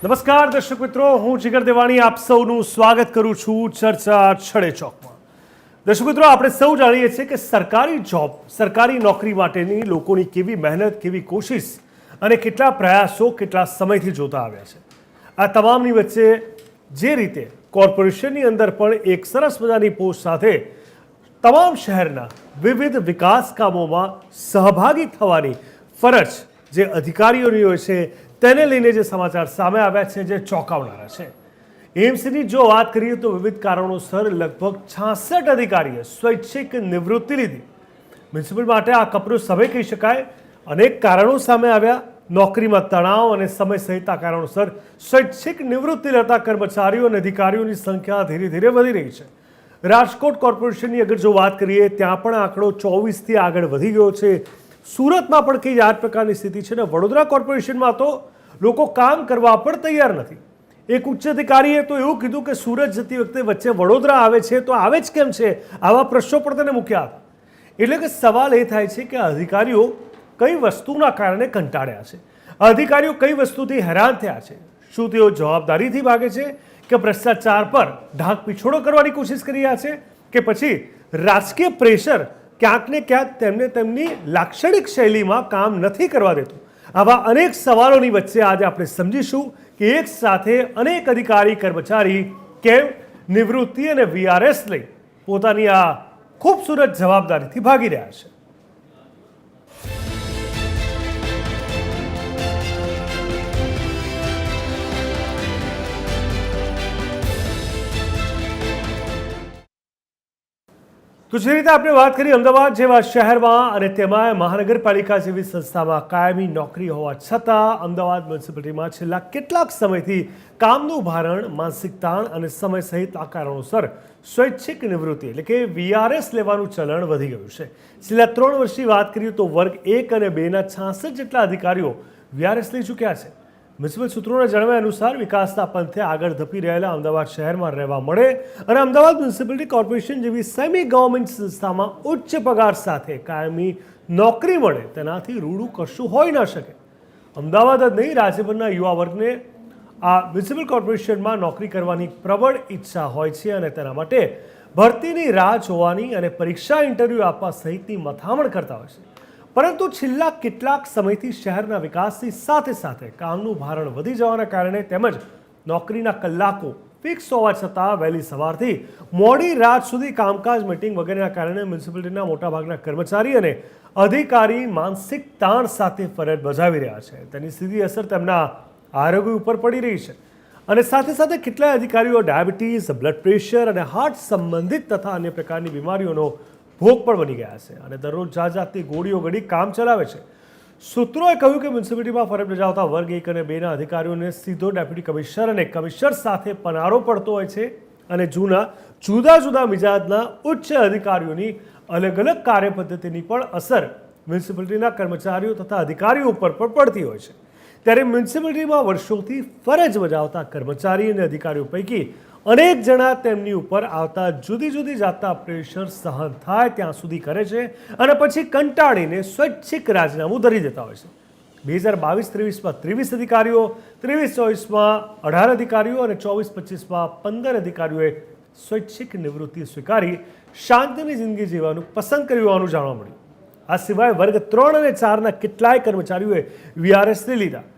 નમસ્કાર દર્શક મિત્રો, હું જીગર દેવાણી આપ સૌનું સ્વાગત કરું છું ચર્ચા છડે ચોકમાં. દર્શક મિત્રો, આપણે સૌ જાણીએ છીએ કે સરકારી જોબ, સરકારી નોકરી માટેની લોકોની કેવી મહેનત, કેવી કોશિશ અને કેટલા પ્રયાસો કેટલા સમયથી જોતા આવ્યા છે. આ તમામની વચ્ચે જે રીતે કોર્પોરેશનની અંદર પણ એક સરસ મજાની પોસ્ટ સાથે તમામ શહેરના વિવિધ વિકાસ કામોમાં સહભાગી થવાની ફરજ જે અધિકારીઓની હોય છે તેને લઈને જે સમાચાર સામે આવ્યા છે જે ચોંકાવનારા છે. એમ્સની જો વાત કરીએ તો વિવિધ કારણોસર લગભગ 66 અધિકારીએ સ્વૈચ્છિક નિવૃત્તિ લીધી. મ્યુનિસિપલ માટે આ કપરો સમય કહી શકાય. અનેક કારણો સામે આવ્યા. નોકરીમાં તણાવ અને સમય સહિતના કારણોસર સ્વૈચ્છિક નિવૃત્તિ લેતા કર્મચારીઓ અને અધિકારીઓની સંખ્યા ધીરે ધીરે વધી રહી છે. રાજકોટ કોર્પોરેશનની અગર જો વાત કરીએ ત્યાં પણ આંકડો 24થી આગળ વધી ગયો છે. સુરતમાં પણ કંઈ આ પ્રકારની સ્થિતિ છે ને વડોદરા કોર્પોરેશનમાં તો લોકો કામ કરવા પણ તૈયાર નથી. એક ઉચ્ચ અધિકારીએ તો એવું કીધું કે સુરત જતી વખતે વચ્ચે વડોદરા આવે છે તો આવે જ કેમ છે, આવા પ્રશ્નો પણ તેને મૂક્યા હતા. એટલે કે સવાલ એ થાય છે કે અધિકારીઓ કઈ વસ્તુના કારણે કંટાળ્યા છે, અધિકારીઓ કઈ વસ્તુથી હેરાન થયા છે. શું તેઓ જવાબદારીથી ભાગે છે કે ભ્રષ્ટાચાર પર ઢાંક પીછોડો કરવાની કોશિશ કરી રહ્યા છે કે પછી રાજકીય પ્રેશર ક્યાંક ને ક્યાંક તેમને તેમની લાક્ષણિક શૈલીમાં કામ નથી કરવા દેતું. આવા અનેક સવાલોની વચ્ચે આજે આપણે સમજીશું કે એક સાથે અનેક અધિકારી કર્મચારી કેમ નિવૃત્તિ અને VRS લઈ પોતાની આ ખૂબસૂરત જવાબદારીથી ભાગી રહ્યા છે. તો જે રીતે આપણે વાત કરી અમદાવાદ જેવા શહેરમાં અને તેમાં મહાનગરપાલિકા જેવી સંસ્થામાં કાયમી નોકરી હોવા છતાં અમદાવાદ મ્યુનિસિપાલિટીમાં છેલ્લા કેટલાક સમયથી કામનું ભારણ, માનસિક તાણ અને સમય સહિતના કારણોસર સ્વૈચ્છિક નિવૃત્તિ એટલે કે VRS લેવાનું ચલણ વધી ગયું છે. છેલ્લા 3 વર્ષની વાત કરીએ તો વર્ગ 1 અને 2ના 66 જેટલા અધિકારીઓ VRS લઈ ચૂક્યા છે. મ્યુનિસિપલ સૂત્રોના જણાવ્યા અનુસાર વિકાસના પંથે આગળ ધપી રહેલા અમદાવાદ શહેરમાં રહેવા મળે અને અમદાવાદ મ્યુનિસિપાલિટી કોર્પોરેશન જેવી સેમી ગવર્મેન્ટ સંસ્થામાં ઉચ્ચ પગાર સાથે કાયમી નોકરી મળે તેનાથી રૂડું કશું હોઈ ન શકે. અમદાવાદ જ નહીં, રાજ્યભરના યુવા વર્ગને આ મ્યુનિસિપલ કોર્પોરેશનમાં નોકરી કરવાની પ્રબળ ઈચ્છા હોય છે અને તેના માટે ભરતીની રાહ જોવાની અને પરીક્ષા ઇન્ટરવ્યૂ આપવા સહિતની મથામણ કરતા હોય છે. પરંતુ છેલ્લા કેટલાક સમયથી શહેરના વિકાસની સાથે સાથે કામનું ભારણ વધી જવાના કારણે તેમજ નોકરીના કલાકો ફિક્સ હોવા છતાં વહેલી સવારથી મોડી રાત સુધી કામકાજ, મીટિંગ વગેરેના કારણે મ્યુનિસિપાલિટીના મોટાભાગના કર્મચારી અને અધિકારી માનસિક તાણ સાથે ફરજ બજાવી રહ્યા છે. તેની સીધી અસર તેમના આરોગ્ય ઉપર પડી રહી છે અને સાથે સાથે કેટલાય અધિકારીઓ ડાયાબિટીસ, બ્લડ પ્રેશર અને હાર્ટ સંબંધિત તથા અન્ય પ્રકારની બીમારીઓનો ભોગ પણ બની ગયા છે અને દરરોજ જાતની ગોળીઓ ગળી કામ ચલાવે છે. સૂત્રોએ કહ્યું કે મ્યુનિસિપાલિટીમાં ફરજ બજાવતા વર્ગ 1 અને 2ના અધિકારીઓને સીધો ડેપ્યુટી કમિશનર અને કમિશનર સાથે પનારો પડતો હોય છે અને જુદા જુદા મિજાજના ઉચ્ચ અધિકારીઓની અલગ અલગ કાર્યપદ્ધતિની પણ અસર મ્યુનિસિપાલિટીના કર્મચારીઓ તથા અધિકારીઓ ઉપર પણ પડતી હોય છે. ત્યારે મ્યુનિસિપાલિટીમાં વર્ષોથી ફરજ બજાવતા કર્મચારી અને અધિકારીઓ પૈકી અનેક જણા તેમની ઉપર આવતા જુદી જાતના પ્રેશર સહન થાય ત્યાં સુધી કરે છે અને પછી કંટાળીને સ્વૈચ્છિક રાજીનામું ધરી દેતા હોય છે. 2022-23માં 23 અધિકારીઓ, 23-24માં 18 અધિકારીઓ અને 24-25માં 15 અધિકારીઓએ સ્વૈચ્છિક નિવૃત્તિ સ્વીકારી શાંતિની જિંદગી જીવવાનું પસંદ કર્યું હોવાનું જાણવા મળ્યું. આ સિવાય વર્ગ 3 અને 4ના કેટલાય કર્મચારીઓએ VRS લઈ લીધા.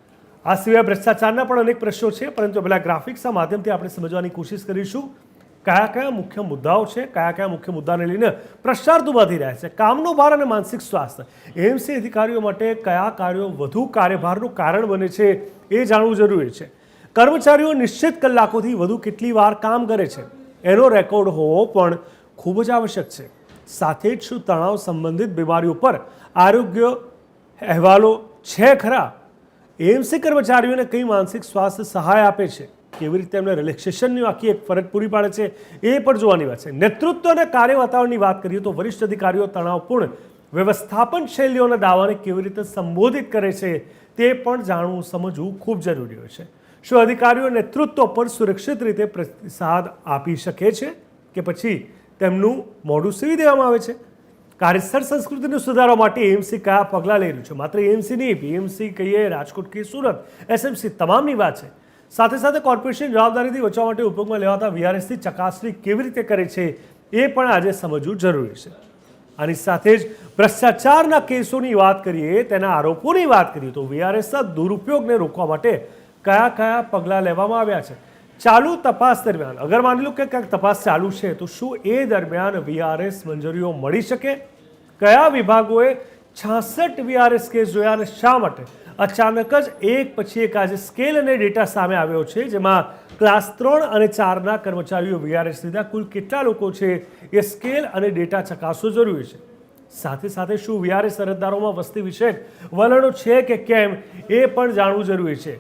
આ સિવાય ભ્રષ્ટાચારના પણ અનેક પ્રશ્નો છે, પરંતુ પહેલાં ગ્રાફિક્સના માધ્યમથી આપણે સમજવાની કોશિશ કરીશું કયા મુખ્ય મુદ્દાઓ છે, કયા મુખ્ય મુદ્દાને લઈને પ્રશ્નાર્થ ઊભા થઈ રહ્યા છે. કામનો ભાર અને માનસિક સ્વાસ્થ્ય. એએમસી અધિકારીઓ માટે કયા કાર્યો વધુ કાર્યભારનું કારણ બને છે એ જાણવું જરૂરી છે. કર્મચારીઓ નિશ્ચિત કલાકોથી વધુ કેટલી વાર કામ કરે છે એનો રેકોર્ડ હોવો પણ ખૂબ જ આવશ્યક છે. સાથે જ શું તણાવ સંબંધિત બીમારીઓ પર આરોગ્ય અહેવાલો છે ખરા? એએમસી કર્મચારીઓને કઈ માનસિક સ્વાસ્થ્ય સહાય આપે છે, કેવી રીતે તેમને રિલેક્સેશનની આખી એક ફરજ પૂરી પાડે છે એ પણ જોવાની વાત છે. નેતૃત્વ અને કાર્ય વાતાવરણની વાત કરીએ તો વરિષ્ઠ અધિકારીઓ તણાવપૂર્ણ વ્યવસ્થાપન શૈલીઓના દાવાને કેવી રીતે સંબોધિત કરે છે તે પણ જાણવું સમજવું ખૂબ જરૂરી હોય છે. શું અધિકારીઓ નેતૃત્વ પર સુરક્ષિત રીતે પ્રતિસાદ આપી શકે છે કે પછી તેમનું મોઢું સીવી દેવામાં આવે છે? કાર્યસ્થળ સંસ્કૃતિને સુધારવા માટે એએમસી કયા પગલાં લઈ રહ્યું છે? માત્ર એએમસી નહીં, પીએમસી કહીએ, રાજકોટ કહીએ, સુરત, એસએમસી તમામની વાત છે. સાથે સાથે કોર્પોરેશન જવાબદારીથી બચવા માટે ઉપયોગમાં લેવાતા વીઆરએસની ચકાસણી કેવી રીતે કરે છે એ પણ આજે સમજવું જરૂરી છે. આની સાથે જ ભ્રષ્ટાચારના કેસોની વાત કરીએ, તેના આરોપોની વાત કરીએ તો વીઆરએસના દુરુપયોગને રોકવા માટે કયા કયા પગલાં લેવામાં આવ્યા છે. ચાલુ તપાસ દરમિયાન અગર માની લો કે ક્યાંક તપાસ ચાલુ છે તો શું એ દરમિયાન વીઆરએસ મંજૂરીઓ મળી શકે? કયા વિભાગોએ 66 વીઆરએસ કેસ જોયા અને શા માટે અચાનક જ એક પછી એક આજે સ્કેલ અને ડેટા સામે આવ્યો છે, જેમાં ક્લાસ 3 અને 4ના કર્મચારીઓ વીઆરએસ લીધા? કુલ કેટલા લોકો છે એ સ્કેલ અને ડેટા ચકાસવો જરૂરી છે. સાથે સાથે શું વીઆરએસ અરજદારોમાં વસ્તી વિષયક વલણો છે કે કેમ એ પણ જાણવું જરૂરી છે.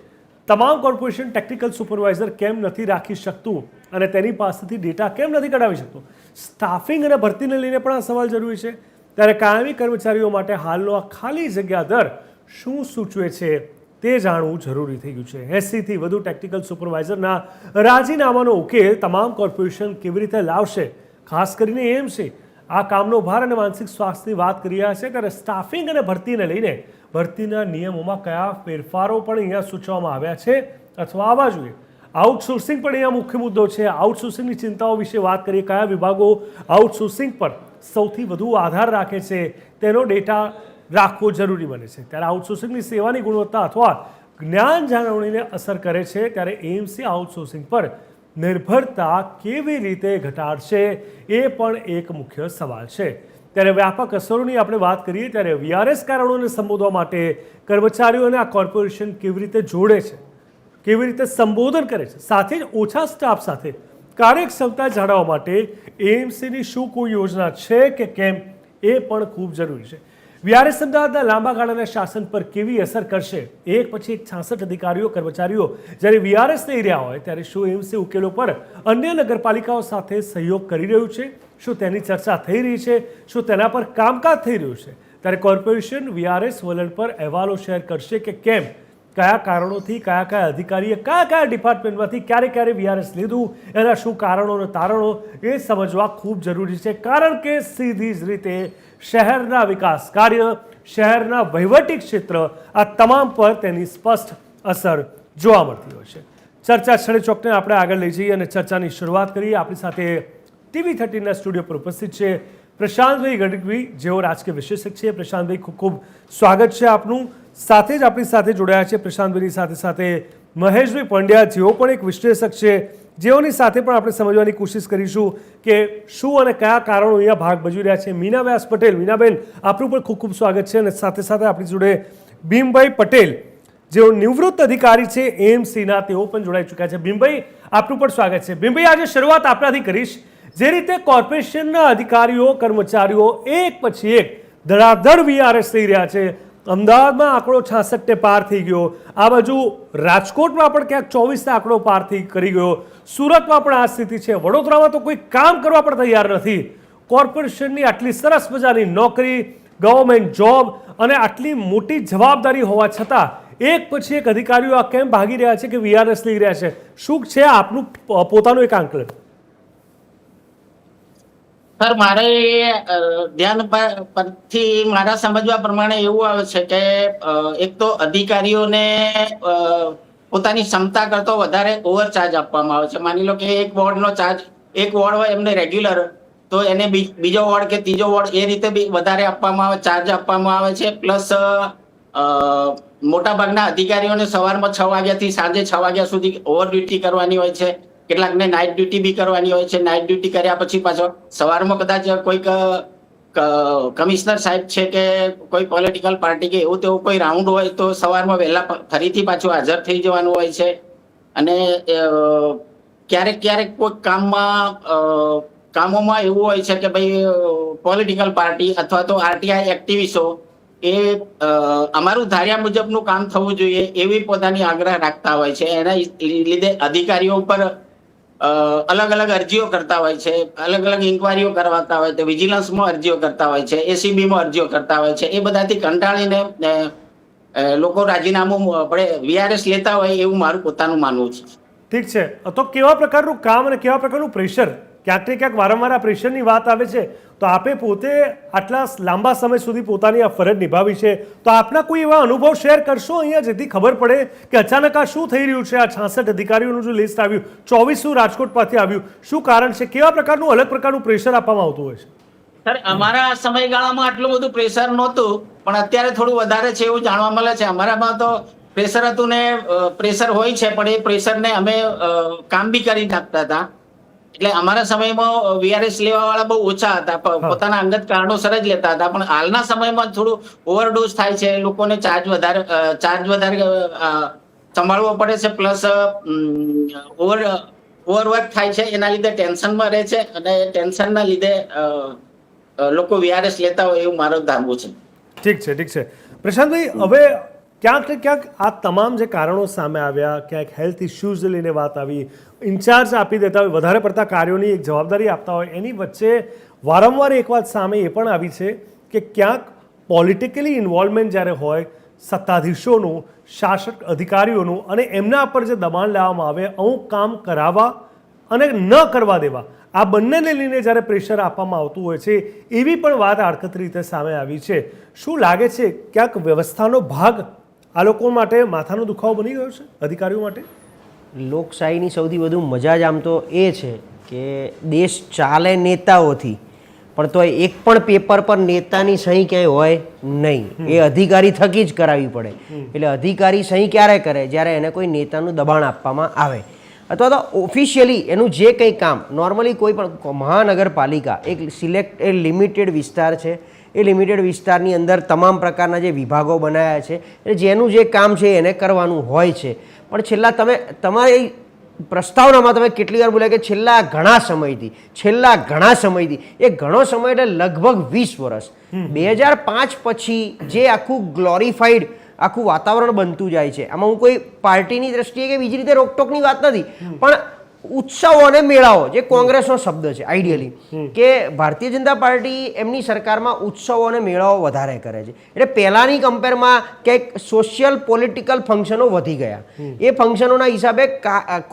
તમામ કોર્પોરેશન ટેકનિકલ સુપરવાઇઝર કેમ નથી રાખી શકતું અને તેની પાસેથી ડેટા કેમ નથી કઢાવી શકતું? સ્ટાફિંગ અને ભરતીને લઈને પણ આ સવાલ જરૂરી છે. ત્યારે કાયમી કર્મચારીઓ માટે હાલનો આ ખાલી જગ્યા દર શું સૂચવે છે તે જાણવું જરૂરી થઈ ગયું છે. 80થી વધુ ટેકનિકલ સુપરવાઇઝરના રાજીનામાનો ઉકેલ તમામ કોર્પોરેશન કેવી રીતે લાવશે? ખાસ કરીને એમસી આ કામનો ભાર અને માનસિક સ્વાસ્થ્યની વાત કરી રહ્યા છે, ત્યારે સ્ટાફિંગ અને ભરતીને લઈને ભરતીના નિયમોમાં કયા ફેરફારો પણ અહીંયા સૂચવવામાં આવ્યા છે અથવા આવવા જોઈએ? આઉટસોર્સિંગ પણ અહીંયા મુખ્ય મુદ્દો છે. આઉટસોર્સિંગની ચિંતાઓ વિશે વાત કરીએ. કયા વિભાગો આઉટસોર્સિંગ પર સૌથી વધુ આધાર રાખે છે તેનો ડેટા રાખવો જરૂરી બને છે. ત્યારે આઉટસોર્સિંગની સેવાની ગુણવત્તા અથવા જ્ઞાન જાળવણીને અસર કરે છે, ત્યારે એએમસી આઉટસોર્સિંગ પર નિર્ભરતા કેવી રીતે ઘટાડશે એ પણ એક મુખ્ય સવાલ છે. ત્યારે વ્યાપક અસરોની આપણે વાત કરીએ ત્યારે વીઆરએસ કારણોને સંબોધવા માટે કર્મચારીઓને આ કોર્પોરેશન કેવી રીતે જોડે છે, કેવી રીતે સંબોધન કરે છે, સાથે જ ઓછા સ્ટાફ સાથે કાર્યક્ષમતા જાળવવા માટે એએમસીની શું કોઈ યોજના છે કે કેમ એ પણ ખૂબ જરૂરી છે. વીઆરએસ અમદાવાદના લાંબા ગાળાના શાસન પર કેવી અસર કરશે? એક પછી એક 66 અધિકારીઓ કર્મચારીઓ જ્યારે વીઆરએસ લઈ રહ્યા હોય ત્યારે શું એએમસી ઉકેલો પર અન્ય નગરપાલિકાઓ સાથે સહયોગ કરી રહ્યું છે? શું તેની ચર્ચા થઈ રહી છે? શું તેના પર કામકાજ થઈ રહ્યું છે? ત્યારે કોર્પોરેશન વીઆરએસ વલણ પર અહેવાલો શેર કરશે કે કેમ? કયા કારણોથી કયા કયા અધિકારીએ કયા કયા ડિપાર્ટમેન્ટમાંથી ક્યારે ક્યારે વીઆરએસ લીધું, એના શું કારણો અને તારણો એ સમજવા ખૂબ જરૂરી છે. કારણ કે સીધી જ રીતે શહેરના વિકાસ કાર્ય, શહેરના વહીવટી ક્ષેત્ર આ તમામ પર તેની સ્પષ્ટ અસર જોવા મળતી હોય છે. ચર્ચા છડે ચોકને આપણે આગળ લઈ જઈએ અને ચર્ચાની શરૂઆત કરીએ. આપણી સાથે TV13ના સ્ટુડિયો પર ઉપસ્થિત છે પ્રશાંતભાઈ ગઢવી, જેઓ રાજકીય વિશ્લેષક છે. પ્રશાંતભાઈ, ખૂબ ખૂબ સ્વાગત છે આપનું. સાથે જ આપણી સાથે જોડાયા છે પ્રશાંતભાઈની સાથે સાથે મહેશભાઈ પંડ્યા, જેઓ પણ એક વિશ્લેષક છે, જેઓની સાથે પણ આપણે સમજવાની કોશિશ કરીશું કે શું અને કયા કારણો અહીંયા ભાગ ભજવી રહ્યા છે. મીના વ્યાસ પટેલ, મીનાબેન, આપનું પણ ખૂબ ખૂબ સ્વાગત છે. અને સાથે સાથે આપણી જોડે ભીમભાઈ પટેલ, જેઓ નિવૃત્ત અધિકારી છે એએમસીના, તેઓ પણ જોડાઈ ચૂક્યા છે. ભીમભાઈ, આપનું પણ સ્વાગત છે. ભીમભાઈ, આજે શરૂઆત આપણાથી કરીશ. જે રીતે કોર્પોરેશનના અધિકારીઓ કર્મચારીઓ એક પછી એક ધડાધડ વીઆરએસ થઈ રહ્યા છે, અમદાવાદમાં આંકડો 66 પાર થઈ ગયો, આ બાજુ રાજકોટમાં પણ ક્યાંક 24 આંકડો પાર કરી ગયો, સુરતમાં પણ આ સ્થિતિ છે, વડોદરામાં તો કોઈ કામ કરવા પણ તૈયાર નથી. કોર્પોરેશનની આટલી સરસ મજાની નોકરી, ગવર્મેન્ટ જોબ અને આટલી મોટી જવાબદારી હોવા છતાં એક પછી એક અધિકારીઓ આ કેમ ભાગી રહ્યા છે કે વીઆરએસ લઈ રહ્યા છે? શું છે આપનું પોતાનું એક આંકલન? સર, મારે ધ્યાન પરથી મારા સમજવા પ્રમાણે એવું આવે છે કે એક તો અધિકારીઓને પોતાની ક્ષમતા કરતો વધારે ઓવરચાર્જ આપવામાં આવે છે. માની લો કે એક વોર્ડનો ચાર્જ, એક વોર્ડ હોય એમને રેગ્યુલર, તો એને બીજો વોર્ડ કે ત્રીજો વોર્ડ એ રીતે વધારે આપવામાં આવે, ચાર્જ આપવામાં આવે છે. પ્લસ મોટા ભાગના અધિકારીઓને સવારમાં 6 વાગ્યાથી સાંજે 6 વાગ્યા સુધી ઓવર ડ્યુટી કરવાની હોય છે. કેટલાકને નાઇટ ડ્યુટી બી કરવાની હોય છે. નાઇટ ડ્યુટી કર્યા પછી પાછો સવારમાં કદાચ કોઈક કમિશનર સાહેબ છે કે કોઈ પોલિટિકલ પાર્ટી કે એવું તેવું કોઈ રાઉન્ડ હોય તો સવારમાં વહેલા ફરીથી પાછું હાજર થઈ જવાનું હોય છે. અને ક્યારેક ક્યારેક કોઈ કામોમાં એવું હોય છે કે ભાઈ પોલિટિકલ પાર્ટી અથવા તો આરટીઆઈ એક્ટિવિસ્ટો એ અમારું ધાર્યા મુજબનું કામ થવું જોઈએ એવી પોતાની આગ્રહ રાખતા હોય છે. એના લીધે અધિકારીઓ ઉપર અલગ અલગ અરજીઓ કરતા હોય છે, અલગ અલગ ઇન્કવાયરીઓ કરવાતા હોય છે, વિજિલન્સમાં અરજીઓ કરતા હોય છે, એસીબીમાં અરજીઓ કરતા હોય છે. એ બધાથી કંટાળીને લોકો રાજીનામું વીઆરએસ લેતા હોય એવું મારું પોતાનું માનવું છે. ઠીક છે, તો કેવા પ્રકારનું કામ અને કેવા પ્રકારનું પ્રેશર ક્યાંક ને ક્યાંક વારંવાર આ પ્રેશરની વાત આવે છે, તો આપે પોતે આટલા લાંબા સમય સુધી પોતાની આ ફરજ નિભાવી છે, તો આપના કોઈ એવા અનુભવ શેર કરશો અહીંયા, જેથી ખબર પડે કે અચાનક આ શું થઈ રહ્યું છે? આ 66 અધિકારીઓનું જે લિસ્ટ આવ્યું, 24 રાજકોટમાંથી આવ્યું, શું કારણ છે? કેવા પ્રકારનું અલગ પ્રકારનું પ્રેશર આપવામાં આવતું હોય છે? સર, અમારા સમયગાળામાં આટલું બધું પ્રેશર નહોતું, પણ અત્યારે થોડું વધારે છે એવું જાણવા મળે છે. અમારામાં તો પ્રેશર હતું ને પ્રેશર હોય છે, પણ એ પ્રેશરને અમે કામ બી કરી નાખતા હતા. એટલે અમારા સમયમાં વીઆરએસ લેવા વાળા બહુ ઓછા હતા, પોતાના અંગત કારણોસર જ લેતા હતા. પણ હાલના સમયમાં થોડું ઓવરડોઝ થાય છે, લોકોને ચાર્જ વધારે સંભાળવો પડે છે, પ્લસ ઓવરવર્ક થાય છે, એના લીધે ટેન્શનમાં રહે છે, અને ટેન્શનના લીધે લોકો વીઆરએસ લેતા હોય એવું મારું ધારવું છે. ઠીક છે, ઠીક છે પ્રશાંતભાઈ, હવે ક્યાંક ને ક્યાંક આ તમામ જે કારણો સામે આવ્યા, ક્યાંક હેલ્થ ઇશ્યુઝ લઈને વાત આવી, ઇન્ચાર્જ આપી દેતા હોય, વધારે પડતા કાર્યોની એક જવાબદારી આપતા હોય, એની વચ્ચે વારંવાર એક વાત સામે એ પણ આવી છે કે ક્યાંક પોલિટિકલી ઇન્વોલ્વમેન્ટ જ્યારે હોય સત્તાધીશોનું, શાસક અધિકારીઓનું, અને એમના પર જે દબાણ લાવવામાં આવે, અમુક કામ કરાવવા અને ન કરવા દેવા, આ બંનેને લઈને જ્યારે પ્રેશર આપવામાં આવતું હોય છે, એવી પણ વાત આડકતરી રીતે સામે આવી છે. શું લાગે છે ક્યાંક વ્યવસ્થાનો ભાગ આ લોકો માટે માથાનો દુખાવો બની ગયો છે, અધિકારીઓ માટે? લોકશાહીની સૌથી વધુ મજા જ આમ તો એ છે કે દેશ ચાલે નેતાઓથી, પણ તો એક પણ પેપર પર નેતાની સહી ક્યાંય હોય નહીં, એ અધિકારી થકી જ કરાવવી પડે. એટલે અધિકારી સહી ક્યારે કરે? જ્યારે એને કોઈ નેતાનું દબાણ આપવામાં આવે, અથવા તો ઓફિશિયલી એનું જે કંઈ કામ, નોર્મલી કોઈ પણ મહાનગરપાલિકા એક સિલેક્ટ એ લિમિટેડ વિસ્તાર છે, એ લિમિટેડ વિસ્તારની અંદર તમામ પ્રકારના જે વિભાગો બનાવ્યા છે, એટલે જેનું જે કામ છે એને કરવાનું હોય છે. પણ છેલ્લા તમારી પ્રસ્તાવનામાં તમે કેટલી વાર બોલ્યા કે છેલ્લા ઘણા સમયથી, એ ઘણો સમય એટલે લગભગ 20 વર્ષ, 2005 પછી જે આખું ગ્લોરીફાઈડ આખું વાતાવરણ બનતું જાય છે. આમાં હું કોઈ પાર્ટીની દ્રષ્ટિએ કે બીજી રીતે રોકટોકની વાત નથી, પણ ઉત્સવો અને મેળાઓ જે કોંગ્રેસનો શબ્દ છે આઈડિયલી, કે ભારતીય જનતા પાર્ટી એમની સરકારમાં ઉત્સવો અને મેળાઓ વધારે કરે છે. એટલે પહેલાંની કમ્પેરમાં ક્યાંક સોશિયલ પોલિટિકલ ફંક્શનો વધી ગયા. એ ફંક્શનોના હિસાબે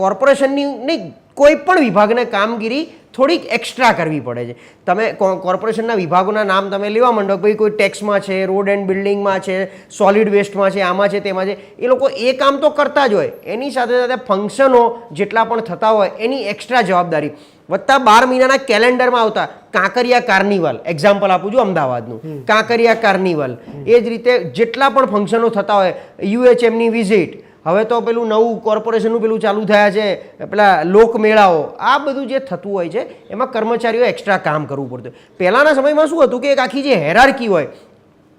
કોર્પોરેશનની નહીં, કોઈ પણ વિભાગને કામગીરી થોડીક એક્સ્ટ્રા કરવી પડે છે. તમે કોર્પોરેશનના વિભાગોના નામ તમે લેવા માંડો, ભાઈ કોઈ ટેક્સમાં છે, રોડ એન્ડ બિલ્ડિંગમાં છે, સોલિડ વેસ્ટમાં છે, આમાં છે, તેમાં છે, એ લોકો એ કામ તો કરતા જ હોય, એની સાથે સાથે ફંક્શનો જેટલા પણ થતા હોય એની એક્સ્ટ્રા જવાબદારી વત્તા 12 મહિનાના કેલેન્ડરમાં આવતા કાંકરિયા કાર્નિવલ, એક્ઝામ્પલ આપું છું અમદાવાદનું, કાંકરિયા કાર્નિવલ, એ જ રીતે જેટલા પણ ફંક્શનો થતા હોય, યુએચએમની વિઝિટ, હવે તો પેલું નવું કોર્પોરેશનનું પેલું ચાલુ થયા છે, પેલા લોકમેળાઓ, આ બધું જે થતું હોય છે એમાં કર્મચારીઓ એક્સ્ટ્રા કામ કરવું પડતું. પહેલાંના સમયમાં શું હતું કે એક આખી જે હેરાર્કી હોય,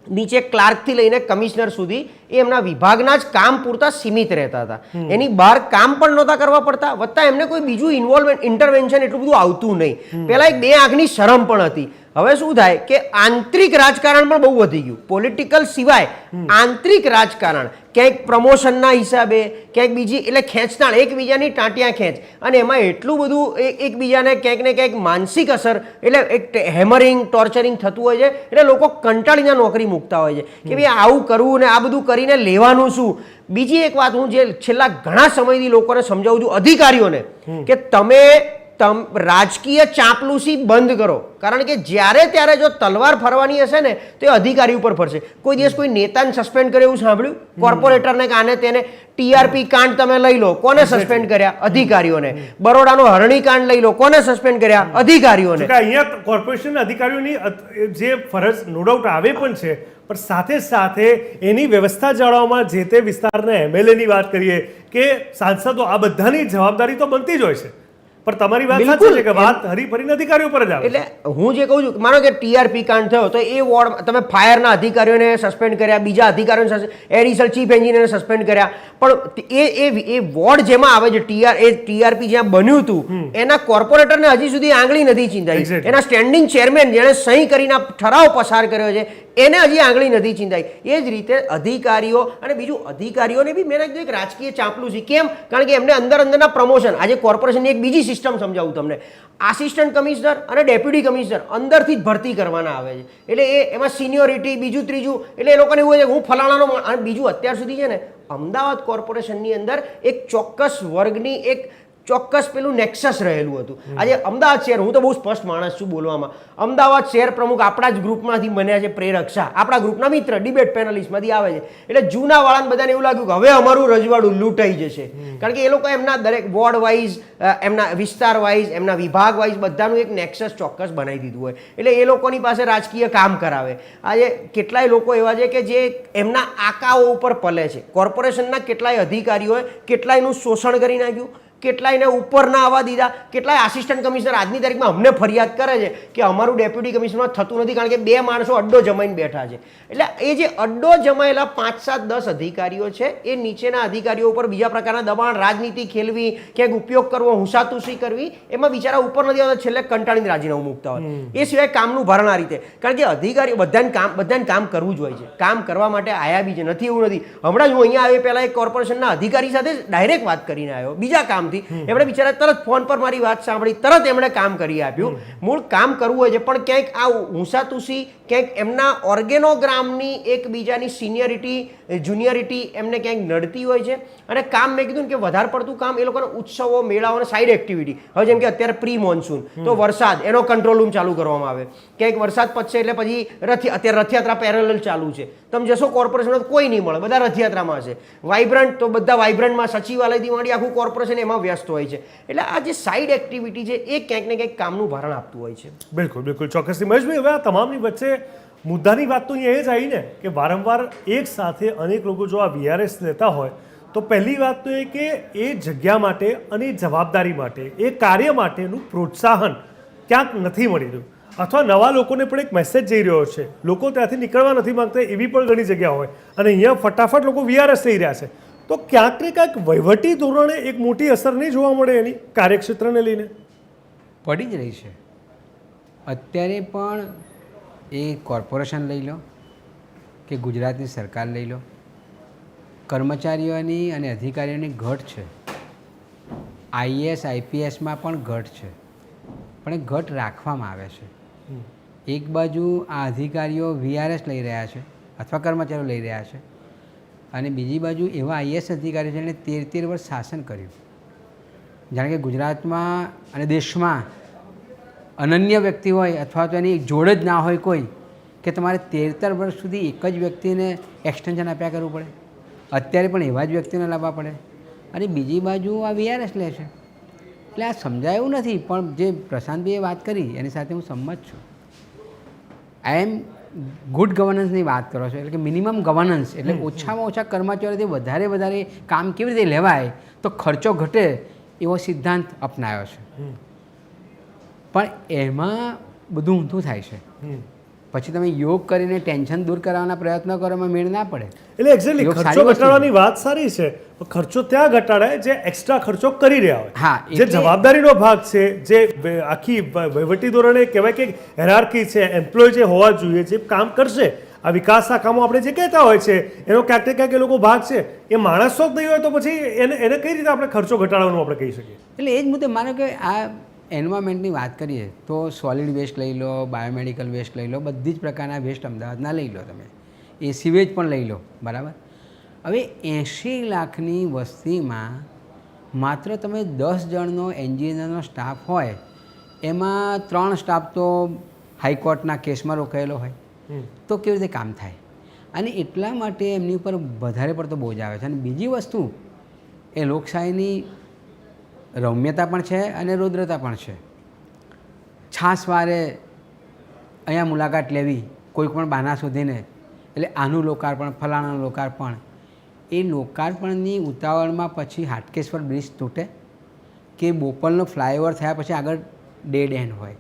નીચે ક્લાર્કથી લઈને કમિશનર સુધી એ એમના વિભાગના જ કામ પૂરતા સીમિત રહેતા હતા, એની બહાર કામ પણ નહોતા કરવા પડતા, વત્તા એમને કોઈ બીજું ઇન્ટરવેન્શન એટલું બધું આવતું નહીં. પહેલાં એક બે આંખની શરમ પણ હતી. હવે શું થાય કે આંતરિક રાજકારણ પણ બહુ વધી ગયું, પોલિટિકલ સિવાય આંતરિક રાજકારણ, ક્યાંક પ્રમોશનના હિસાબે, ક્યાંક બીજી, એટલે ખેંચતાણ, એકબીજાની ટાંટિયા ખેંચ, અને એમાં એટલું બધું એકબીજાને ક્યાંક ને ક્યાંક માનસિક અસર, એટલે એક હેમરિંગ, ટોર્ચરિંગ થતું હોય છે. એટલે લોકો કંટાળીને નોકરી મૂકતા હોય છે કે ભાઈ આવું કરવું ને આ બધું કરીને લેવાનું શું. બીજી એક વાત હું જે છેલ્લા ઘણા સમયથી લોકોને સમજાવું છું, અધિકારીઓને, કે તમે રાજકીય ચાંપલુસી બંધ કરો. કારણ કે જ્યારે ત્યારે જો તલવાર ફરવાની હશે ને તો એ અધિકારી ઉપર ફરશે. કોઈ દિવસ કોઈ નેતાને સસ્પેન્ડ કરે એવું સાંભળ્યું? કોર્પોરેટરને કાને તેને ટીઆરપી કાંડ તમે લઈ લો, કોને સસ્પેન્ડ કર્યા? અધિકારીઓને. બરોડાનો હરણી કાંડ લઈ લો, કોને સસ્પેન્ડ કર્યા? અધિકારીઓને. અહીંયા કોર્પોરેશન અધિકારીઓની જે ફરજ નો ડાઉટ આવે પણ છે, પણ સાથે સાથે એની વ્યવસ્થા જાળવવામાં જે તે વિસ્તારના એમએલએની વાત કરીએ કે સાંસદો, આ બધાની જવાબદારી તો બનતી જ હોય છે. પણ તમારી વાત સાચી છે કે વાત હરીફરીને અધિકારીઓ પર જ આવે. એટલે હું જે કહું છું, માનો કે ટીઆરપી કાંડ થયો તો એ વોર્ડ તમે ફાયરના અધિકારીઓને સસ્પેન્ડ કર્યા, બીજા અધિકારીઓને એડિશનલ ચીફ એન્જિનિયરને સસ્પેન્ડ કર્યા, પણ એ વોર્ડ જેમાં આવે છે ટીઆરપી જ્યાં બન્યું હતું એના કોર્પોરેટરને હજી સુધી આંગળી નથી ચીંધાઈ. એના સ્ટેન્ડિંગ ચેરમેન જેણે સહી કરીને ઠરાવ પસાર કર્યો છે એને હજી આંગળી નથી ચીંધાઈ. એ જ રીતે અધિકારીઓ, અને બીજું અધિકારીઓને બી મેં એક રાજકીય ચાંપલું છે. કેમ? કારણ કે એમને અંદરના પ્રમોશન, આજે કોર્પોરેશનની એક બીજી સિસ્ટમ સમજાવું તમને, આસિસ્ટન્ટ કમિશનર અને ડેપ્યુટી કમિશનર અંદરથી જ ભરતી કરવાના આવે છે. એટલે એમાં સિનિયોરિટી, બીજું ત્રીજું, એટલે એ લોકોને એવું હોય છે હું ફલાણાનો. અને બીજું અત્યાર સુધી છે ને અમદાવાદ કોર્પોરેશનની અંદર એક ચોક્કસ વર્ગની એક ચોક્કસ પેલું નેક્સસ રહેલું હતું. આજે અમદાવાદ શહેર, હું તો બહુ સ્પષ્ટ માણસ છું બોલવામાં, અમદાવાદ શહેર પ્રમુખ આપણા જ ગ્રુપમાંથી બન્યા છે, પ્રેરક શાહ આપણા ગ્રુપના મિત્ર, ડિબેટ પેનલિસ્ટમાંથી આવે છે. એટલે જૂના વાળાને બધાને એવું લાગ્યું કે હવે અમારું રજવાડું લૂંટાઈ જશે, કારણ કે એ લોકો એમના દરેક વોર્ડ વાઇઝ, એમના વિસ્તાર વાઇઝ, એમના વિભાગ વાઇઝ બધાનું એક નેક્સસ ચોક્કસ બનાવી દીધું હોય, એટલે એ લોકોની પાસે રાજકીય કામ કરાવે. આજે કેટલાય લોકો એવા છે કે જે એમના આકાઓ ઉપર પલે છે. કોર્પોરેશનના કેટલાય અધિકારીઓએ કેટલાયનું શોષણ કરી નાખ્યું, કેટલાયને ઉપર ના આવવા દીધા, કેટલાય આસિસ્ટન્ટ કમિશનર આજની તારીખમાં અમને ફરિયાદ કરે છે કે અમારું ડેપ્યુટી કમિશનરમાં થતું નથી કારણ કે 2 માણસો અડ્ડો જમાઈને બેઠા છે. એટલે એ જે અડ્ડો જમાયેલા 5, 7, 10 અધિકારીઓ છે એ નીચેના અધિકારીઓ ઉપર બીજા પ્રકારના દબાણ, રાજનીતિ ખેલવી, ક્યાંક ઉપયોગ કરવો, હુંસાતુસી કરવી, એમાં બિચારા ઉપર નથી આવતા, છેલ્લે કંટાળીને રાજીનામું મૂકતા હોય. એ સિવાય કામનું ભારણ આ રીતે, કારણ કે અધિકારીઓ બધાને કામ કરવું જ હોય છે, કામ કરવા માટે આયા બી છે, નથી એવું નથી. હમણાં જ હું અહીંયા આવ્યો પહેલાં એક કોર્પોરેશનના અધિકારી સાથે ડાયરેક્ટ વાત કરીને આવ્યો બીજા કામ. એમણે બિચારા તરત ફોન પર મારી વાત સાંભળી, તરત એમણે કામ કરી આપ્યું. મૂળ કામ કરવું હોય છે, પણ ક્યાંક આ હુંસાતુસી, ક્યાંક એમના ઓર્ગેનોગ્રામની એકબીજાની સિનિયરિટી, જુનિયરિટી એમને ક્યાંક નડતી હોય છે. અને કામ મેં કીધું ને કે વધારે પડતું કામ એ લોકોના ઉત્સવો, મેળાઓ અને સાઈડ એક્ટિવિટી. હવે જેમ કે અત્યારે પ્રી મોન્સૂન તો વરસાદ, એનો કંટ્રોલ રૂમ ચાલુ કરવામાં આવે. ક્યાંક વરસાદ પતશે એટલે પછી અત્યારે રથયાત્રા પેરેલલ ચાલુ છે, તમે જશો કોર્પોરેશનમાં કોઈ નહીં મળે, બધા રથયાત્રામાં હશે. વાઇબ્રન્ટ તો બધા વાઇબ્રન્ટમાં, સચિવાલયથી માંડી આખું કોર્પોરેશન એમાં વ્યસ્ત હોય છે. એટલે આ જે સાઈડ એક્ટિવિટી છે એ ક્યાંક ને ક્યાંક કામનું ભારણ આપતું હોય છે. બિલકુલ બિલકુલ ચોક્કસથી મહેશભાઈ, હવે આ તમામની વચ્ચે મુદ્દાની વાત તો અહીંયા એ જ આવી ને કે વારંવાર એક સાથે અનેક લોકો જો આ VRS લેતા હોય તો પહેલી વાત તો એ કે એ જગ્યા માટે અને જવાબદારી માટે, એ કાર્ય માટેનું પ્રોત્સાહન ક્યાંક નથી મળી રહ્યું, અથવા નવા લોકોને પણ એક મેસેજ જઈ રહ્યો છે, લોકો ત્યાંથી નીકળવા નથી માંગતા, એવી પણ ઘણી જગ્યા હોય, અને અહીંયા ફટાફટ લોકો VRS લઈ રહ્યા છે. તો ક્યાંક ને ક્યાંક વહીવટી ધોરણે એક મોટી અસર નહીં જોવા મળે એની કાર્યક્ષેત્રને લઈને? પડી જ રહી છે. અત્યારે પણ એ કોર્પોરેશન લઈ લો કે ગુજરાતની સરકાર લઈ લો, કર્મચારીઓની અને અધિકારીઓની ઘટ છે. IAS IPSમાં પણ ઘટ છે, પણ એ ઘટ રાખવામાં આવે છે. એક બાજુ આ અધિકારીઓ VRS લઈ રહ્યા છે અથવા કર્મચારીઓ લઈ રહ્યા છે, અને બીજી બાજુ એવા IAS અધિકારીઓ જેણે 13 વર્ષ શાસન કર્યું. જાણે કે ગુજરાતમાં અને દેશમાં અનન્ય વ્યક્તિ હોય અથવા તો એની જોડ જ ના હોય કોઈ, કે તમારે 13 વર્ષ સુધી એક જ વ્યક્તિને એક્સટેન્શન આપ્યા કરવું પડે. અત્યારે પણ એવા જ વ્યક્તિને લાવવા પડે, અને બીજી બાજુ આ VRS લે છે. એટલે આ સમજાય એવું નથી, પણ જે પ્રશાંતભાઈએ વાત કરી એની સાથે હું સંમત છું. આઈ એમ ગુડ ગવર્નન્સની વાત કરો છો, એટલે કે મિનિમમ ગવર્નન્સ, એટલે ઓછામાં ઓછા કર્મચારીઓથી વધારે કામ કેવી રીતે લેવાય તો ખર્ચો ઘટે એવો સિદ્ધાંત અપનાવ્યો છે. પણ એમાં બધું ઊંધું થાય છે. પછી તમે યોગ કરીને ટેન્શન દૂર કરવાના પ્રયત્નો કરો, એમાં મેળ ના પડે. એટલે એક્ઝેક્ટલી ખર્ચો ઘટાડવાની વાત સારી છે, પણ ખર્ચો ત્યાં ઘટાડાય જે એક્સ્ટ્રા ખર્ચો કરી રહ્યા હોય. હા, જે જવાબદારીનો ભાગ છે, જે આખી વહીવટી ધોરણે કહેવાય કે હેરાર્કી છે, એમ્પ્લોય જે હોવા જોઈએ, જે કામ કરશે, આ વિકાસના કામો આપણે જે કહેતા હોય છે એનો ક્યાંક ને ક્યાંક એ લોકો ભાગ છે, એ માણસો જ નહીં હોય તો પછી એને કઈ રીતે આપણે ખર્ચો ઘટાડવાનું આપણે કહી શકીએ? એટલે એ જ મુદ્દે માનો કે આ એન્વાયરમેન્ટની વાત કરીએ તો સોલિડ વેસ્ટ લઈ લો, બાયોમેડિકલ વેસ્ટ લઈ લો, બધી જ પ્રકારના વેસ્ટ અમદાવાદના લઈ લો, તમે એ સીવેજ પણ લઈ લો, બરાબર. હવે 80 લાખની વસ્તીમાં માત્ર તમે 10 જણનો એન્જિનિયરનો સ્ટાફ હોય, એમાં 3 સ્ટાફ તો હાઈકોર્ટના કેસમાં રોકાયેલો હોય, તો કેવી રીતે કામ થાય? અને એટલા માટે એમની ઉપર વધારે પડતો બોજ આવે છે. અને બીજી વસ્તુ એ લોકશાહીની રમ્યતા પણ છે અને રૌદ્રતા પણ છે. છાસવારે અહીંયા મુલાકાત લેવી, કોઈ પણ બહાના શોધીને, એટલે આનું લોકાર્પણ, ફલાણાનું લોકાર્પણ. એ લોકાર્પણની ઉતાવળમાં પછી હાટકેશ્વર બ્રિજ તૂટે કે બોપલનો ફ્લાયઓવર થયા પછી આગળ ડેડ એન્ડ હોય.